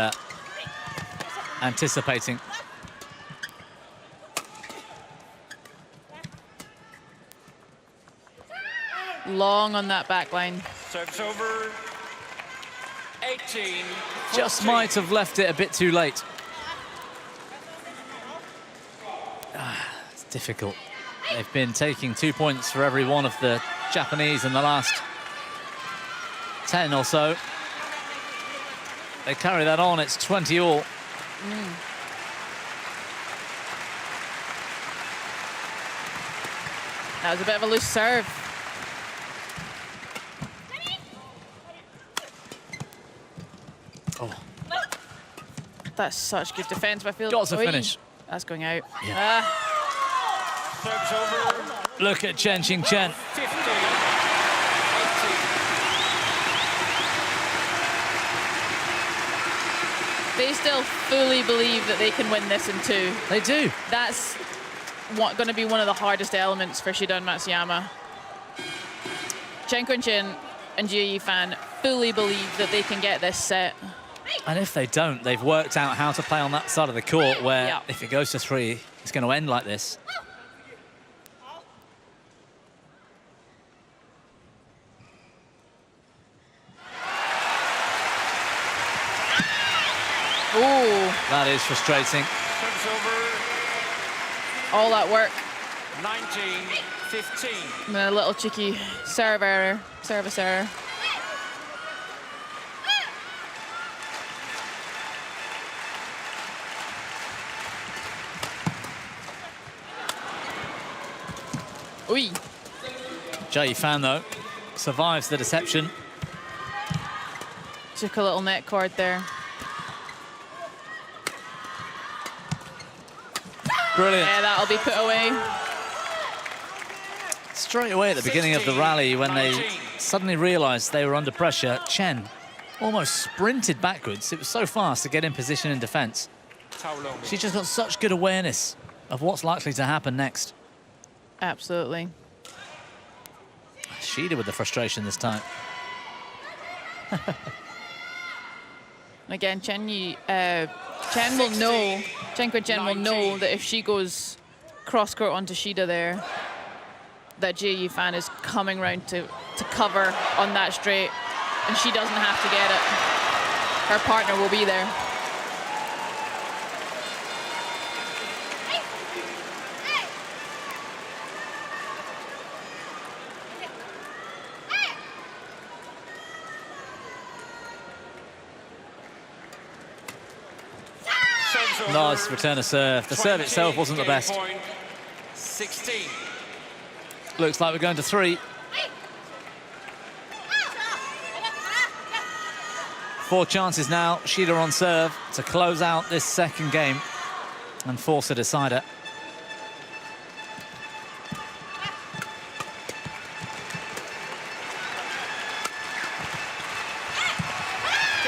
anticipating. Long on that back line. Serves over. 18. Just 14. might have left it a bit too late. It's difficult. They've been taking 2 points for every one of the Japanese in the last 10 or so. They carry that on, it's 20 all. That was a bit of a loose serve. Oh, That's such good defense by field. got to Oi. finish. That's going out. Yeah. Serves over. Look at Chen. 15. 18. They still fully believe that they can win this in 2. They do. That's going to be one of the hardest elements for Shida and Matsuyama. Chen and Jia Yifan fully believe that they can get this set. And if they don't, they've worked out how to play on that side of the court where Yeah. if it goes to 3, it's going to end like this. Ooh, That is frustrating. Serves over. all that work. 19. 15. And then a little cheeky serve error, service error. Oi. Jia Yifan, though, survives the deception. Took a little net cord there. Brilliant. Yeah, that'll be put away. Straight away at the beginning of the rally, when they suddenly realised they were under pressure, Chen almost sprinted backwards. It was so fast to get in position in defence. She's just got such good awareness of what's likely to happen next. Absolutely. Shida with the frustration this time. Again, Chen will know, Chen will know that if she goes cross-court onto Shida there, that Jie Yifan is coming round to cover on that straight, and she doesn't have to get it. Her partner will be there. Nice return of serve. The serve itself wasn't the best. 16. Looks like we're going to 3. 4 chances now. Shida on serve to close out this second game and force a decider.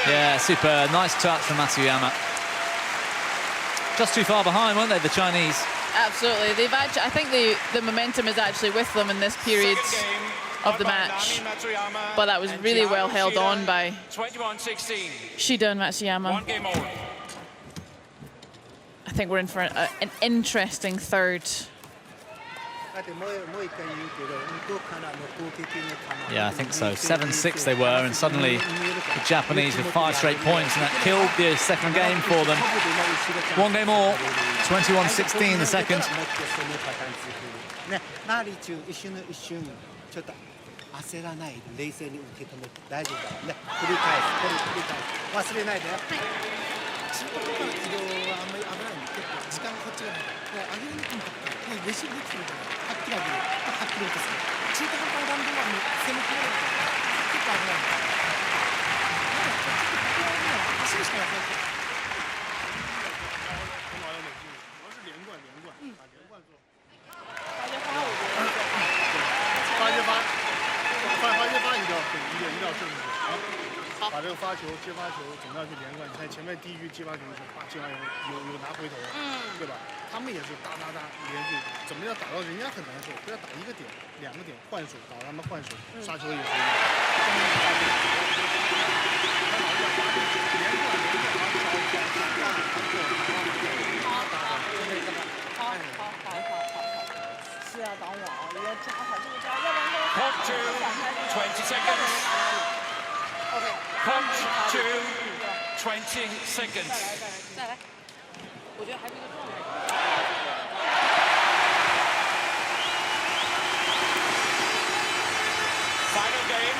Yeah, super. Nice touch from Matsuyama. Just too far behind, weren't they, the Chinese? Absolutely. They've actually, I think the momentum is actually with them in this period of the match. But that was really well held on by Shida and Matsuyama. 1 game all. I think we're in for an interesting third. Yeah, I think so. 7-6 they were, and suddenly the Japanese with 5 straight points, and that killed the second game for them. 1 game all, 21-16 the second. 焦らないで冷静に受け止めて大丈夫だね。繰り返す、忘れないで。中途半端な軌道はあんまり危ないんで、結構時間がこっちがない。上げにくいんだったら、レシーブできてるからはっきり上げる、はっきり落とす。中途半端なランドはもう攻めきれないから結構危ないんだ。走るしかなくなって。主要是连贯，把连贯做。发接发一定要正确啊！把这个发球、接发球总要去连贯。你看前面第一局接发球的时候，接完以后有拿回头，对吧？他们也是打连续，怎么样打到人家很难受，不要打1个点、2个点换手，打他们换手，杀球也是一样。是要等我啊！要加好这个加，要不然他 Court 2, 20 seconds. Court 2, 20 seconds. 再来，我觉得还是一个状态。Final game.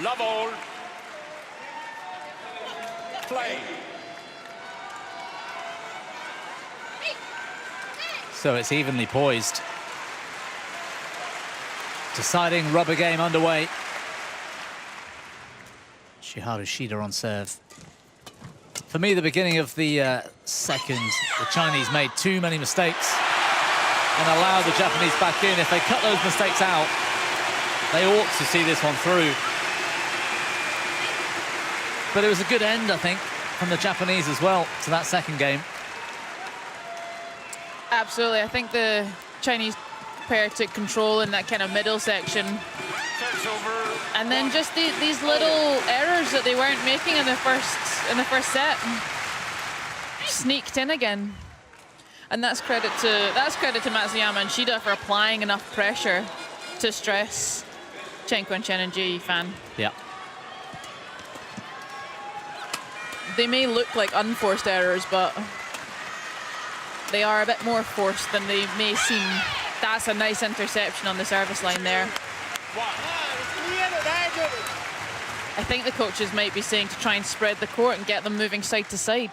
Love all. Play. So it's evenly poised. Deciding rubber game underway. Chiharu Shida on serve. For me, the beginning of the second, the Chinese made too many mistakes and allowed the Japanese back in. If they cut those mistakes out, they ought to see this one through. But it was a good end, I think, from the Japanese as well to that second game. Absolutely. I think the Chinese pair took control in that kind of middle section. And then just these little errors that they weren't making in the first set sneaked in again. And that's credit to Matsuyama and Shida for applying enough pressure to stress Chen and Jie Yifan. Yeah. They may look like unforced errors, but they are a bit more forced than they may seem. That's a nice interception on the service line there. I think the coaches might be saying to try and spread the court and get them moving side to side.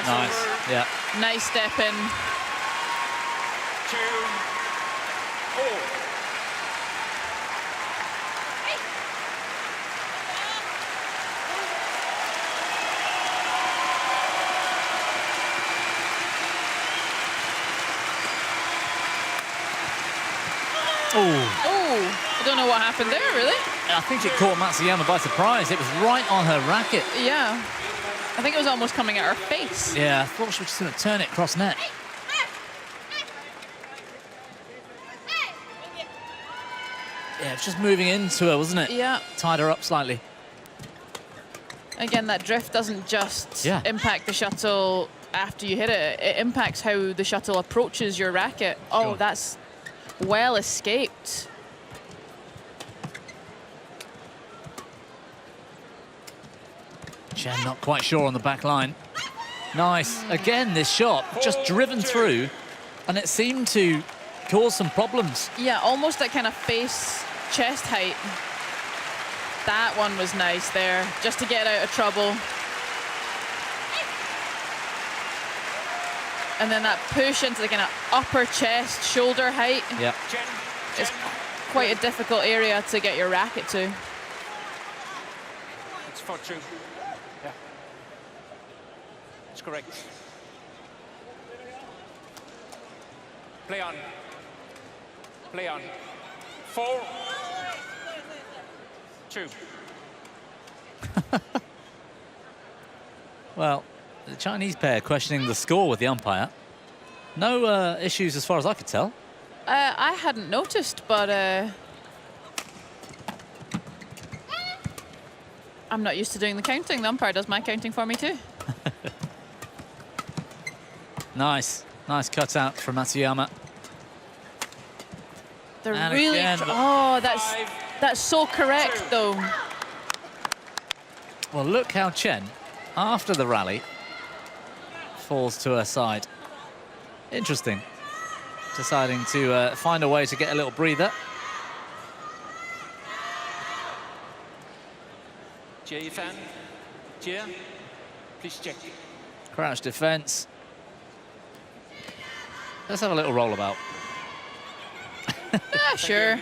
Nice, yeah. Nice step in. 2, 4. Oh, I don't know what happened there, really. I think it caught Matsuyama by surprise. It was right on her racket. Yeah. I think it was almost coming at her face. Yeah, I thought she was just going to turn it cross net. Yeah, it's just moving into her, wasn't it? Yeah. Tied her up slightly. Again, that drift doesn't just Yeah. impact the shuttle after you hit it. It impacts how the shuttle approaches your racket. Oh, Sure. that's well escaped. Chen not quite sure on the back line. Nice. Again, this shot just driven through, and it seemed to cause some problems. Yeah, almost that kind of face chest height. That one was nice there, just to get out of trouble. And then that push into the kind of upper chest, shoulder height. Yeah. It's quite a difficult area to get your racket to. It's 4-2. Yeah. It's correct. Play on. Play on. 4, 2. Well, the Chinese pair questioning the score with the umpire. No issues as far as I could tell. I hadn't noticed, but I'm not used to doing the counting. The umpire does my counting for me too. Nice. Nice cutout from Matsuyama. They're And really... again, oh, that's so correct, though. Well, look how Chen, after the rally, falls to her side. Interesting. Deciding to find a way to get a little breather. Jia Fan. Jia, please check. Crouch defense. Let's have a little rollabout. Yeah, sure.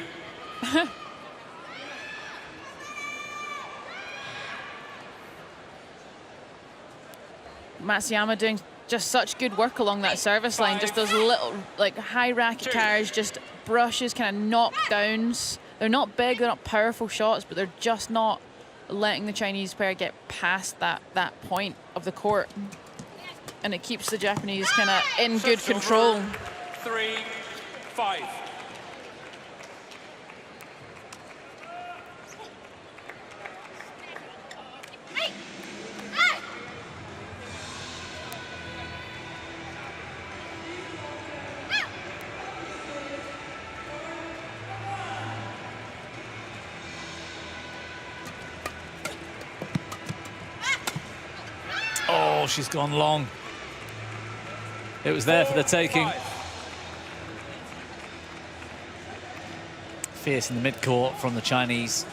Matsuyama doing just such good work along that service line. Just those little, like, high racket carries, just brushes, kind of knockdowns. They're not big, they're not powerful shots, but they're just not letting the Chinese pair get past that point of the court. And it keeps the Japanese kind of in good control. 3, 5. Oh, she's gone long. It was there for the taking. 5. Fierce in the mid-court from the Chinese.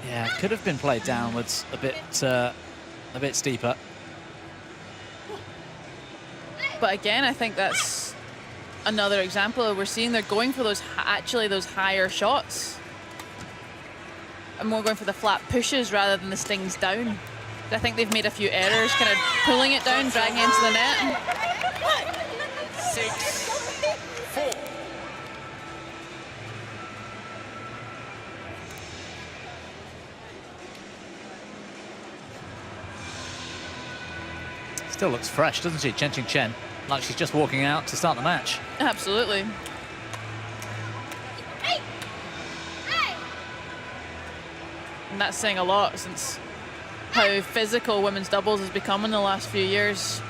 Yeah, could have been played downwards a bit steeper. But again, I think that's another example. We're seeing they're going for those those higher shots. And more going for the flat pushes rather than the stings down. I think they've made a few errors, kind of pulling it down, dragging it into the net. 6, 4. Still looks fresh, doesn't she, Chen? Like she's just walking out to start the match. Absolutely. And that's saying a lot since how physical women's doubles has become in the last few years.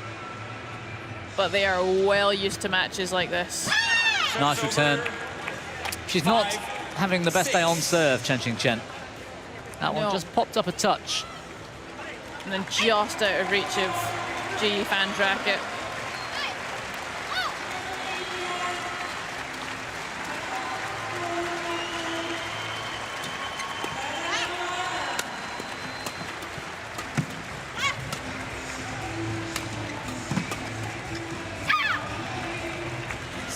But they are well used to matches like this. Nice return. She's not having the best day on serve, Chen. That one just popped up a touch. And then just out of reach of Ji Fan's racket.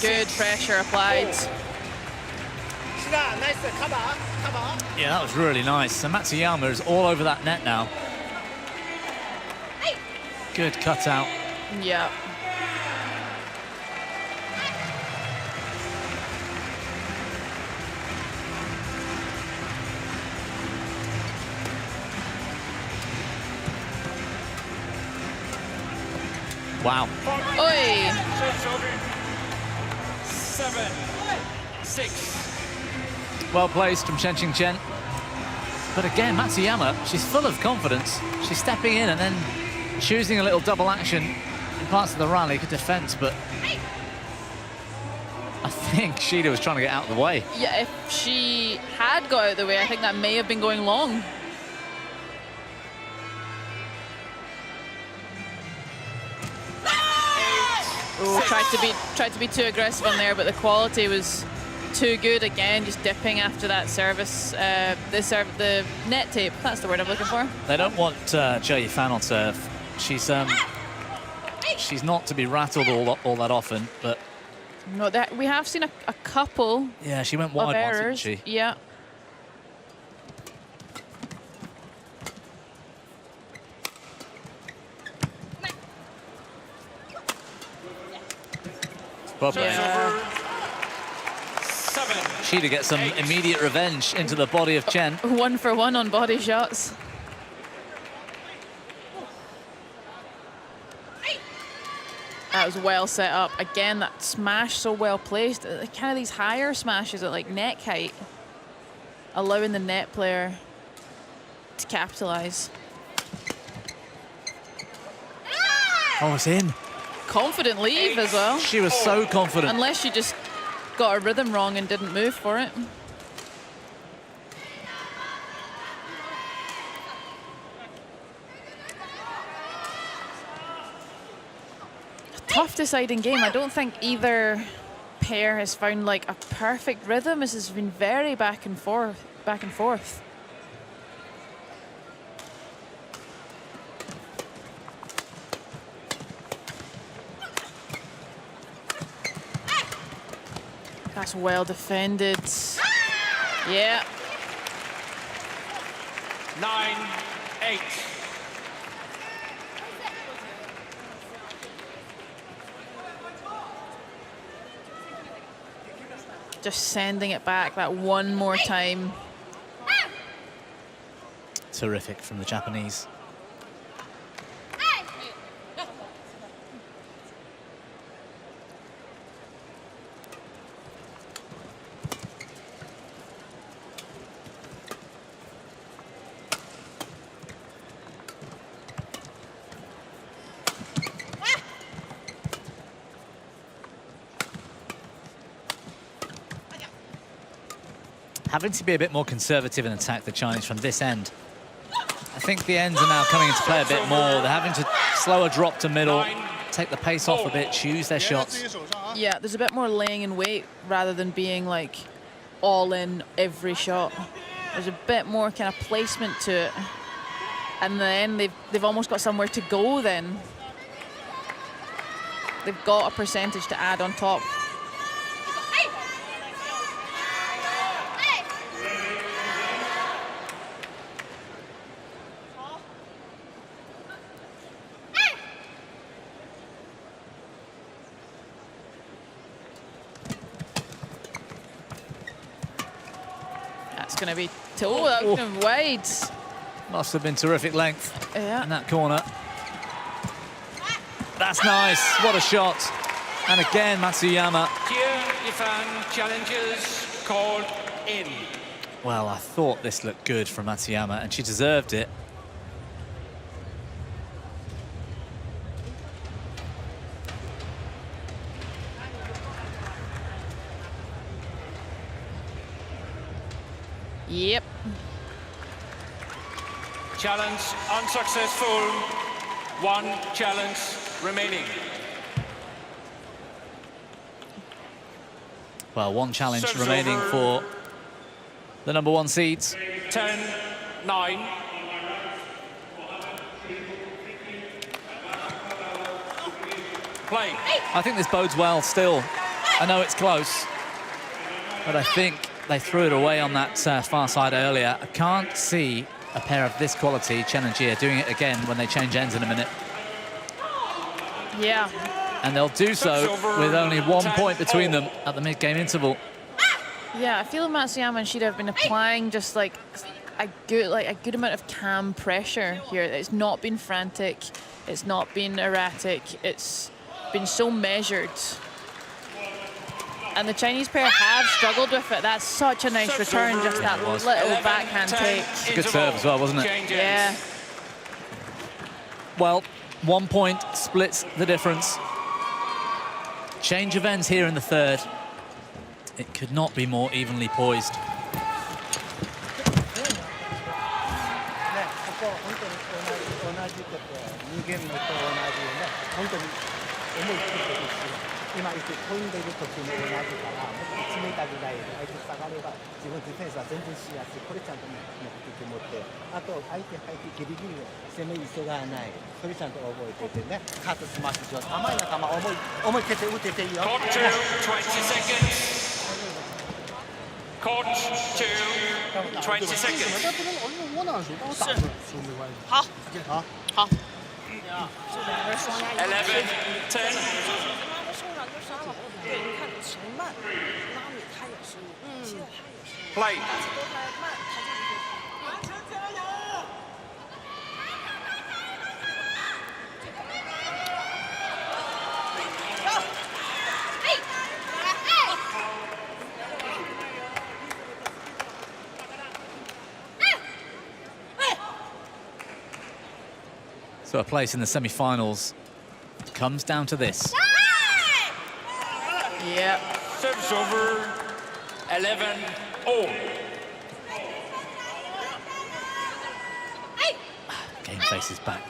Good pressure applied. Shida, nice cover, cover. Yeah, that was really nice. So Matsuyama is all over that net now. Good cutout. Yeah. Wow. Oi! 7-6. Well placed from Chen. But again, Matsuyama, she's full of confidence. She's stepping in and then choosing a little double action in parts of the rally, good defense, but I think Shida was trying to get out of the way. Yeah, if she had got out of the way, I think that may have been going long. Oh, tried to be too aggressive on there, but the quality was too good. Again, just dipping after that service, the net tape. That's the word I'm looking for. They don't want Jia Fan on serve. She's not to be rattled all that often, but no, we have seen a couple. Yeah, she went of wide once, errors. didn't she? Yeah. Probably. Yeah. 7. Shida gets some immediate revenge into the body of Chen. 1 for 1 on body shots. That was well set up. Again, that smash so well placed. Kind of these higher smashes at like neck height, allowing the net player to capitalize. Oh, it's in. Confident leave as well. She was so confident. Unless she just got her rhythm wrong and didn't move for it. Tough deciding game. I don't think either pair has found like a perfect rhythm. This has been very back and forth, back and forth. That's well defended. Yeah. 9-8. Just sending it back that one more time. Terrific from the Japanese. Having to be a bit more conservative in attack, the Chinese, from this end. I think the ends are now coming into play a bit more. They're having to slow a drop to middle, take the pace off a bit, choose their shots. Yeah, there's a bit more laying in weight rather than being like all in every shot. There's a bit more kind of placement to it. And then they've almost got somewhere to go then. They've got a percentage to add on top. Going to be that was going wide. Must have been terrific length in that corner. That's nice. What a shot. And again, Matsuyama. Jia challenges called in. Well, I thought this looked good from Matsuyama, and she deserved it. Yep. Challenge unsuccessful. 1 challenge remaining. Well, 1 challenge remaining for the #1 seeds. 10-9. Play. I think this bodes well still I know it's close, but I think they threw it away on that far side earlier. I can't see a pair of this quality, Chen and Jia, doing it again when they change ends in a minute. Yeah. And they'll do so with only 1 point between them at the mid-game interval. Yeah, I feel Matsuyama and Shida have been applying just like a good amount of calm pressure here. It's not been frantic, it's not been erratic, it's been so measured. And the Chinese pair have struggled with it. That's such a nice return, just that little backhand take. It's a good serve as well, wasn't it? Yeah. Well, 1 point splits the difference. Change of ends here in the third. It could not be more evenly poised. 今言って飛んでる時に同じからもっと1メーターぐらい相手下がれば自分ディフェンスは全然しやすい。これちゃんと持って持ってあと相手ギリギリ攻め急がない。それちゃんと覚えててね。カットスマッシュ上手。甘い仲間思い切って打てていいよ。Court 2, 20 seconds. Court 2, 20 seconds. 我哪手帮我打出来，说没关系。好，好，好。 11, 10. 对，你看谁慢，拉米他也是，现在他也是， Play. 都太慢，他就是。 So a place in the semi-finals comes down to this. Yeah. Service over. 11 all. Game faces back.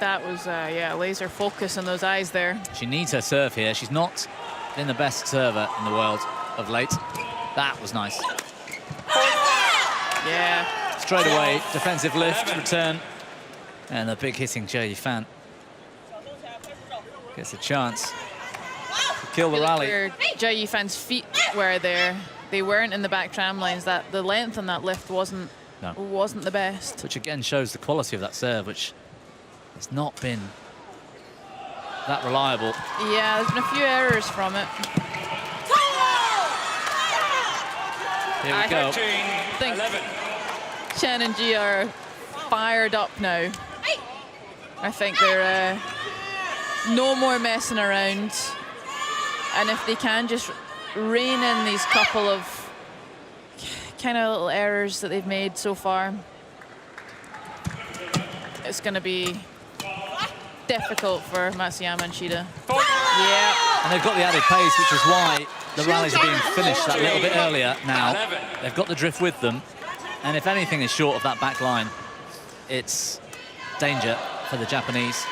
That was, yeah, laser focus on those eyes there. She needs her serve here. She's not been the best server in the world of late. That was nice. Yeah. Straight away, defensive lift, return. And a big hitting Jia Yifan gets a chance to kill the rally. Jia Yifan's feet were there. They weren't in the back tram lines. That the length on that lift wasn't the best. Which again shows the quality of that serve, which has not been that reliable. Yeah, there's been a few errors from it. Here we go. I think Chen and Jia are fired up now. I think they're no more messing around. And if they can just rein in these couple of kind of little errors that they've made so far, it's going to be difficult for Matsuyama and Shida. Yeah. And they've got the added pace, which is why the rallies are being finished that little bit earlier now. They've got the drift with them. And if anything is short of that back line, it's danger for the Japanese.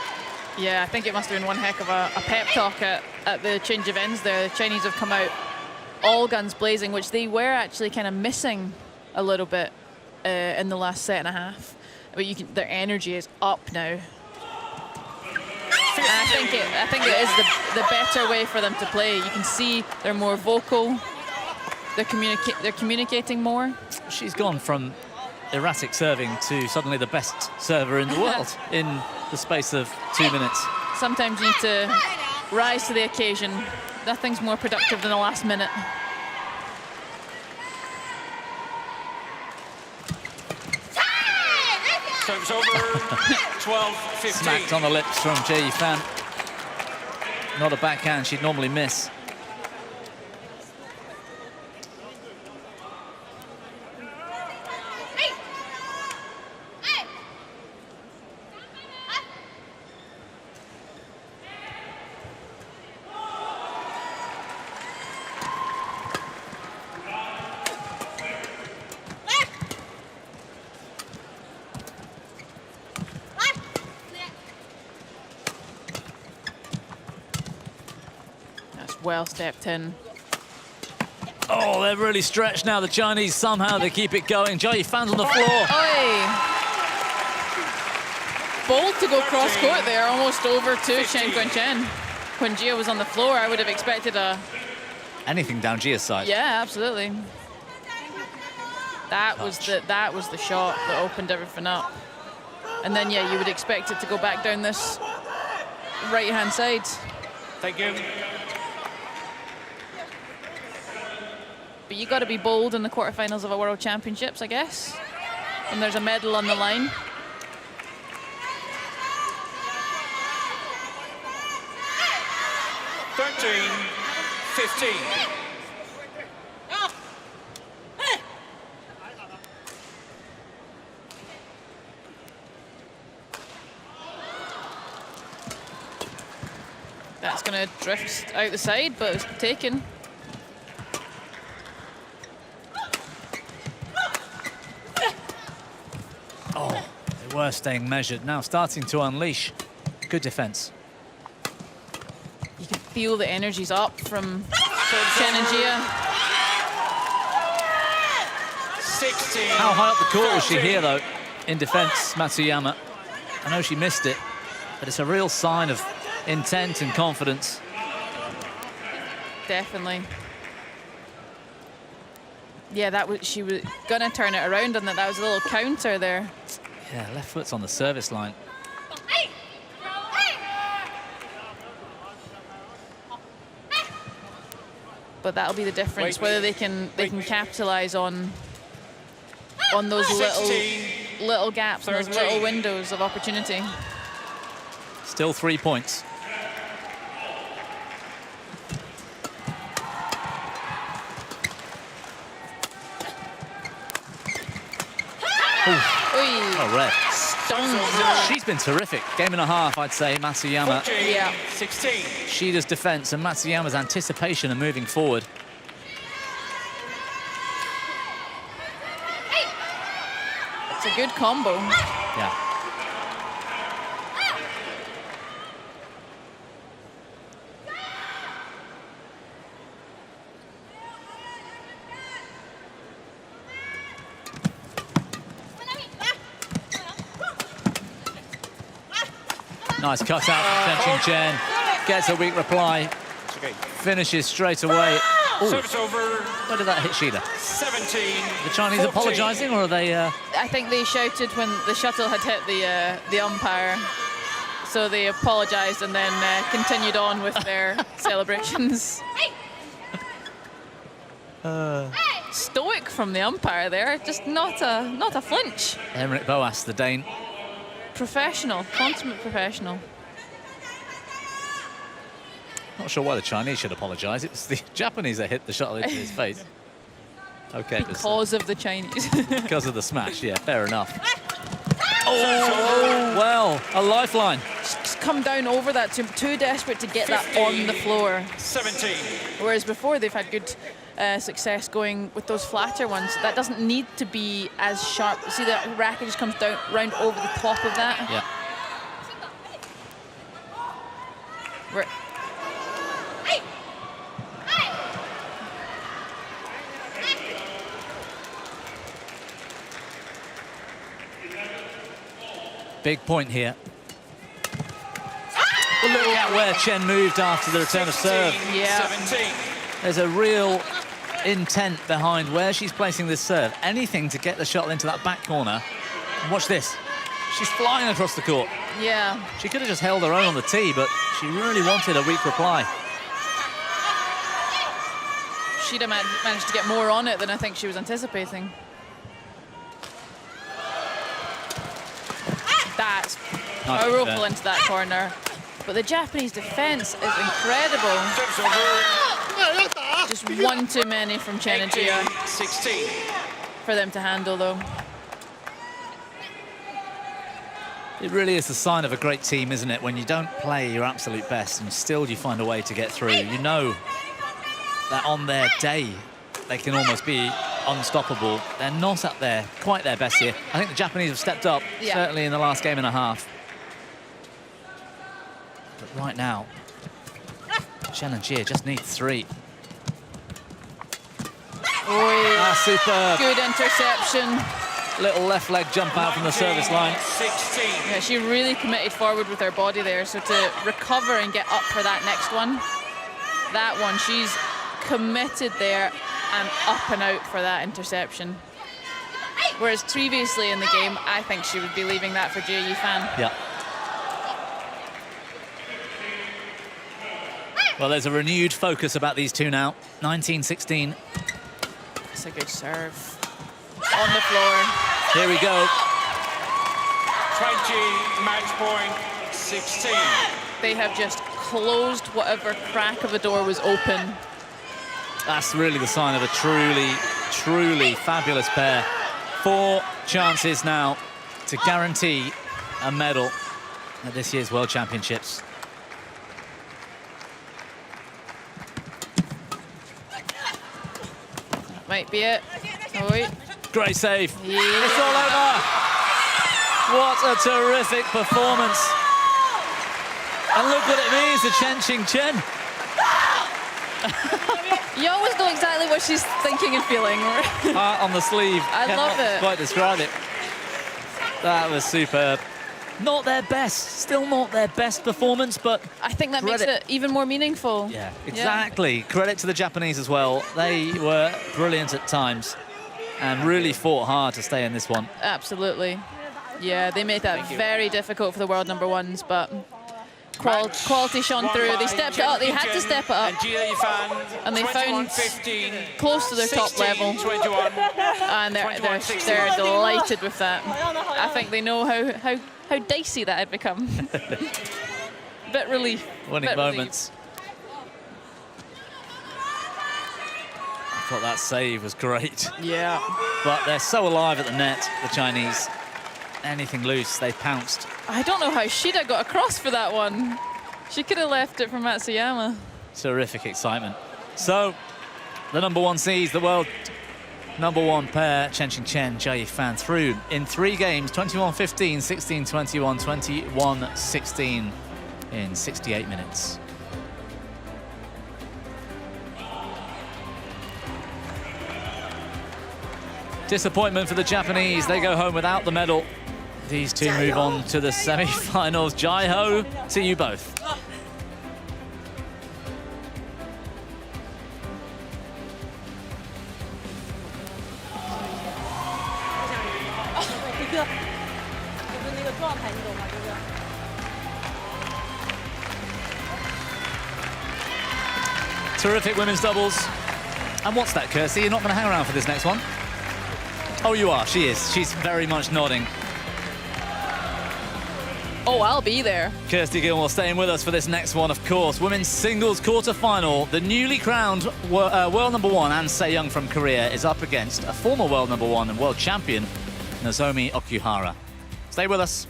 Yeah, I think it must have been one heck of a pep talk at the change of ends there. The Chinese have come out all guns blazing, which they were actually kind of missing a little bit in the last set and a half. But their energy is up now. And I think it is the better way for them to play. You can see they're more vocal. They're communicating more. She's gone from erratic serving to suddenly the best server in the world in the space of 2 minutes. Sometimes you need to rise to the occasion. Nothing's more productive than the last minute. Service over. 12-15. Smacked on the lips from Jia Yifan. Not a backhand she'd normally miss. Well stepped in. Oh, they're really stretched now, the Chinese. Somehow they keep it going. Jia Yifan's on the floor. Oi! Bold to go cross court there, almost over to Chen. When Jia was on the floor, I would have expected a anything down Gia's side. Yeah, absolutely. That was the shot that opened everything up. And then, yeah, you would expect it to go back down this right-hand side. Thank you. But you got to be bold in the quarterfinals of a World Championships, I guess. And there's a medal on the line. Thirteen, 15. That's going to drift out the side, but it's taken. Oh, they were staying measured. Now starting to unleash. Good defense. You can feel the energies up from Chen and Gia. 16. How high up the court was she here, though, in defense, Matsuyama? I know she missed it, but it's a real sign of intent and confidence. Definitely. Yeah, she was gonna turn it around, and that was a little counter there. Yeah, left foot's on the service line. But that'll be the difference, whether they can capitalize on those 16, little gaps, and those 13. little windows of opportunity. Still 3 points. Oh, red. Stung. She's been terrific. Game and a half, I'd say, Matsuyama. 14, Yeah. 16. Shida's defense and Matsuyama's anticipation and moving forward. It's a good combo. Yeah. Nice cut out from Chen. Gets a weak reply. Okay. Finishes straight away. Ooh, Service over. where did that hit Shida? 17. The Chinese 14. apologising, or are they? I think they shouted when the shuttle had hit the umpire. So they apologized and then continued on with their celebrations. Stoic from the umpire there, just not a flinch. Henrik Boas, the Dane. Professional, consummate professional. Not sure why the Chinese should apologise. It was the Japanese that hit the shuttle into his face. Okay, Because of the Chinese. because of the smash. Yeah, fair enough. Oh, well, a lifeline. Just come down over that, too desperate to get 15, that on the floor. 17. Whereas before they've had good success going with those flatter ones. That doesn't need to be as sharp. See, that racket just comes down round over the top of that. Yeah. Big point here. Well, look at where Chen moved after the return of serve. Yeah. 17. There's a real intent behind where she's placing this serve. Anything to get the shuttle into that back corner. And watch this. She's flying across the court. Yeah. She could have just held her own on the tee, but she really wanted a weak reply. Shida managed to get more on it than I think she was anticipating. That's Nice powerful return. into that corner. But the Japanese defense is incredible. Service over. Just one too many from Chen and 18, Gia 16. for them to handle, though. It really is the sign of a great team, isn't it? When you don't play your absolute best and still you find a way to get through. You know that on their day, they can almost be unstoppable. They're not at quite their best here. I think the Japanese have stepped up, Yeah. certainly in the last game and a half. But right now, Chen and Gia just need 3. Superb. Good interception. Little left leg jump out from the service line. 16. Yeah, she really committed forward with her body there. So to recover and get up for that next one, that one, she's committed there and up and out for that interception. Whereas previously in the game, I think she would be leaving that for Jia Yifan. Yeah. Well, there's a renewed focus about these two now. 19-16. It's a good serve. On the floor. Here we go. 20, match point 16. They have just closed whatever crack of a door was open. That's really the sign of a truly, truly fabulous pair. 4 chances now to guarantee a medal at this year's World Championships. That might be it. Oh, wait. Great save. Yeah. It's all over. What a terrific performance. And look what it means to Chen. You always know exactly what she's thinking and feeling. Heart on the sleeve. I love Cannot it. quite describe it. That was superb. Not their best, still not their best performance, but I think that makes it even more meaningful. yeah, exactly. Credit to the Japanese as well. They were brilliant at times and really fought hard to stay in this one. Absolutely. Yeah, they made that very difficult for the world number ones, but quality shone through. They stepped it up. They had to step it up. And they found close to their top level. And they're delighted with that. I think they know how dicey that had become. Bit relief. Winning bit moments. I thought that save was great. Yeah. But they're so alive at the net, the Chinese. Anything loose, they pounced. I don't know how Shida got across for that one. She could have left it for Matsuyama. Terrific excitement. So, the number 1 seeds, the world number 1 pair, Chen, Jia Yifan, through in 3 games, 21-15, 16-21, 21-16 in 68 minutes. Disappointment for the Japanese. They go home without the medal. These two move on to the semi-finals. Jai-ho to you both. Terrific women's doubles. And what's that, Kirsty? You're not going to hang around for this next one? Oh, you are. She is. She's very much nodding. Oh, I'll be there. Kirsty Gilmore staying with us for this next one, of course. Women's singles quarter-final. The newly crowned world number 1, An Se-young from Korea, is up against a former world number 1 and world champion, Nozomi Okuhara. Stay with us.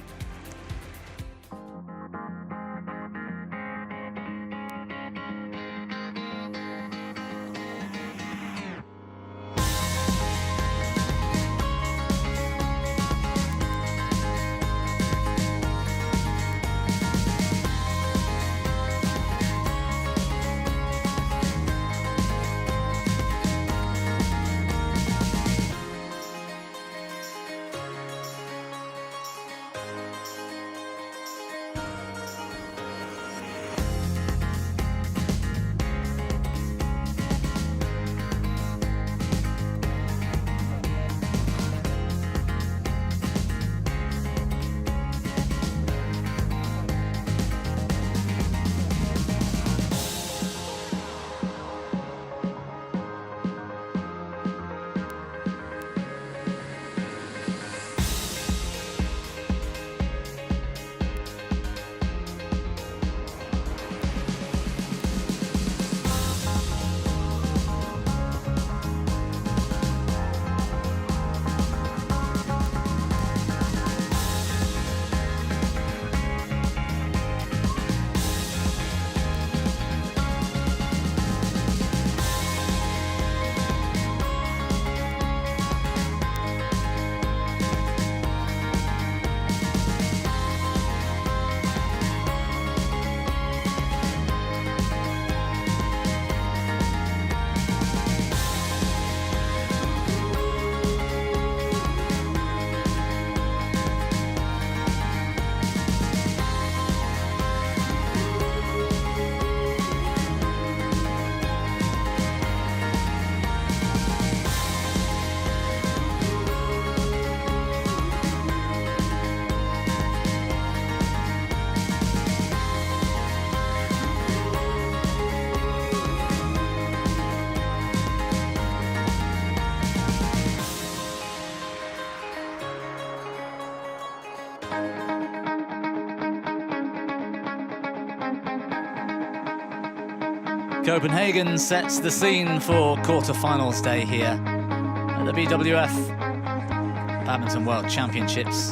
Copenhagen sets the scene for quarterfinals day here at the BWF Badminton World Championships.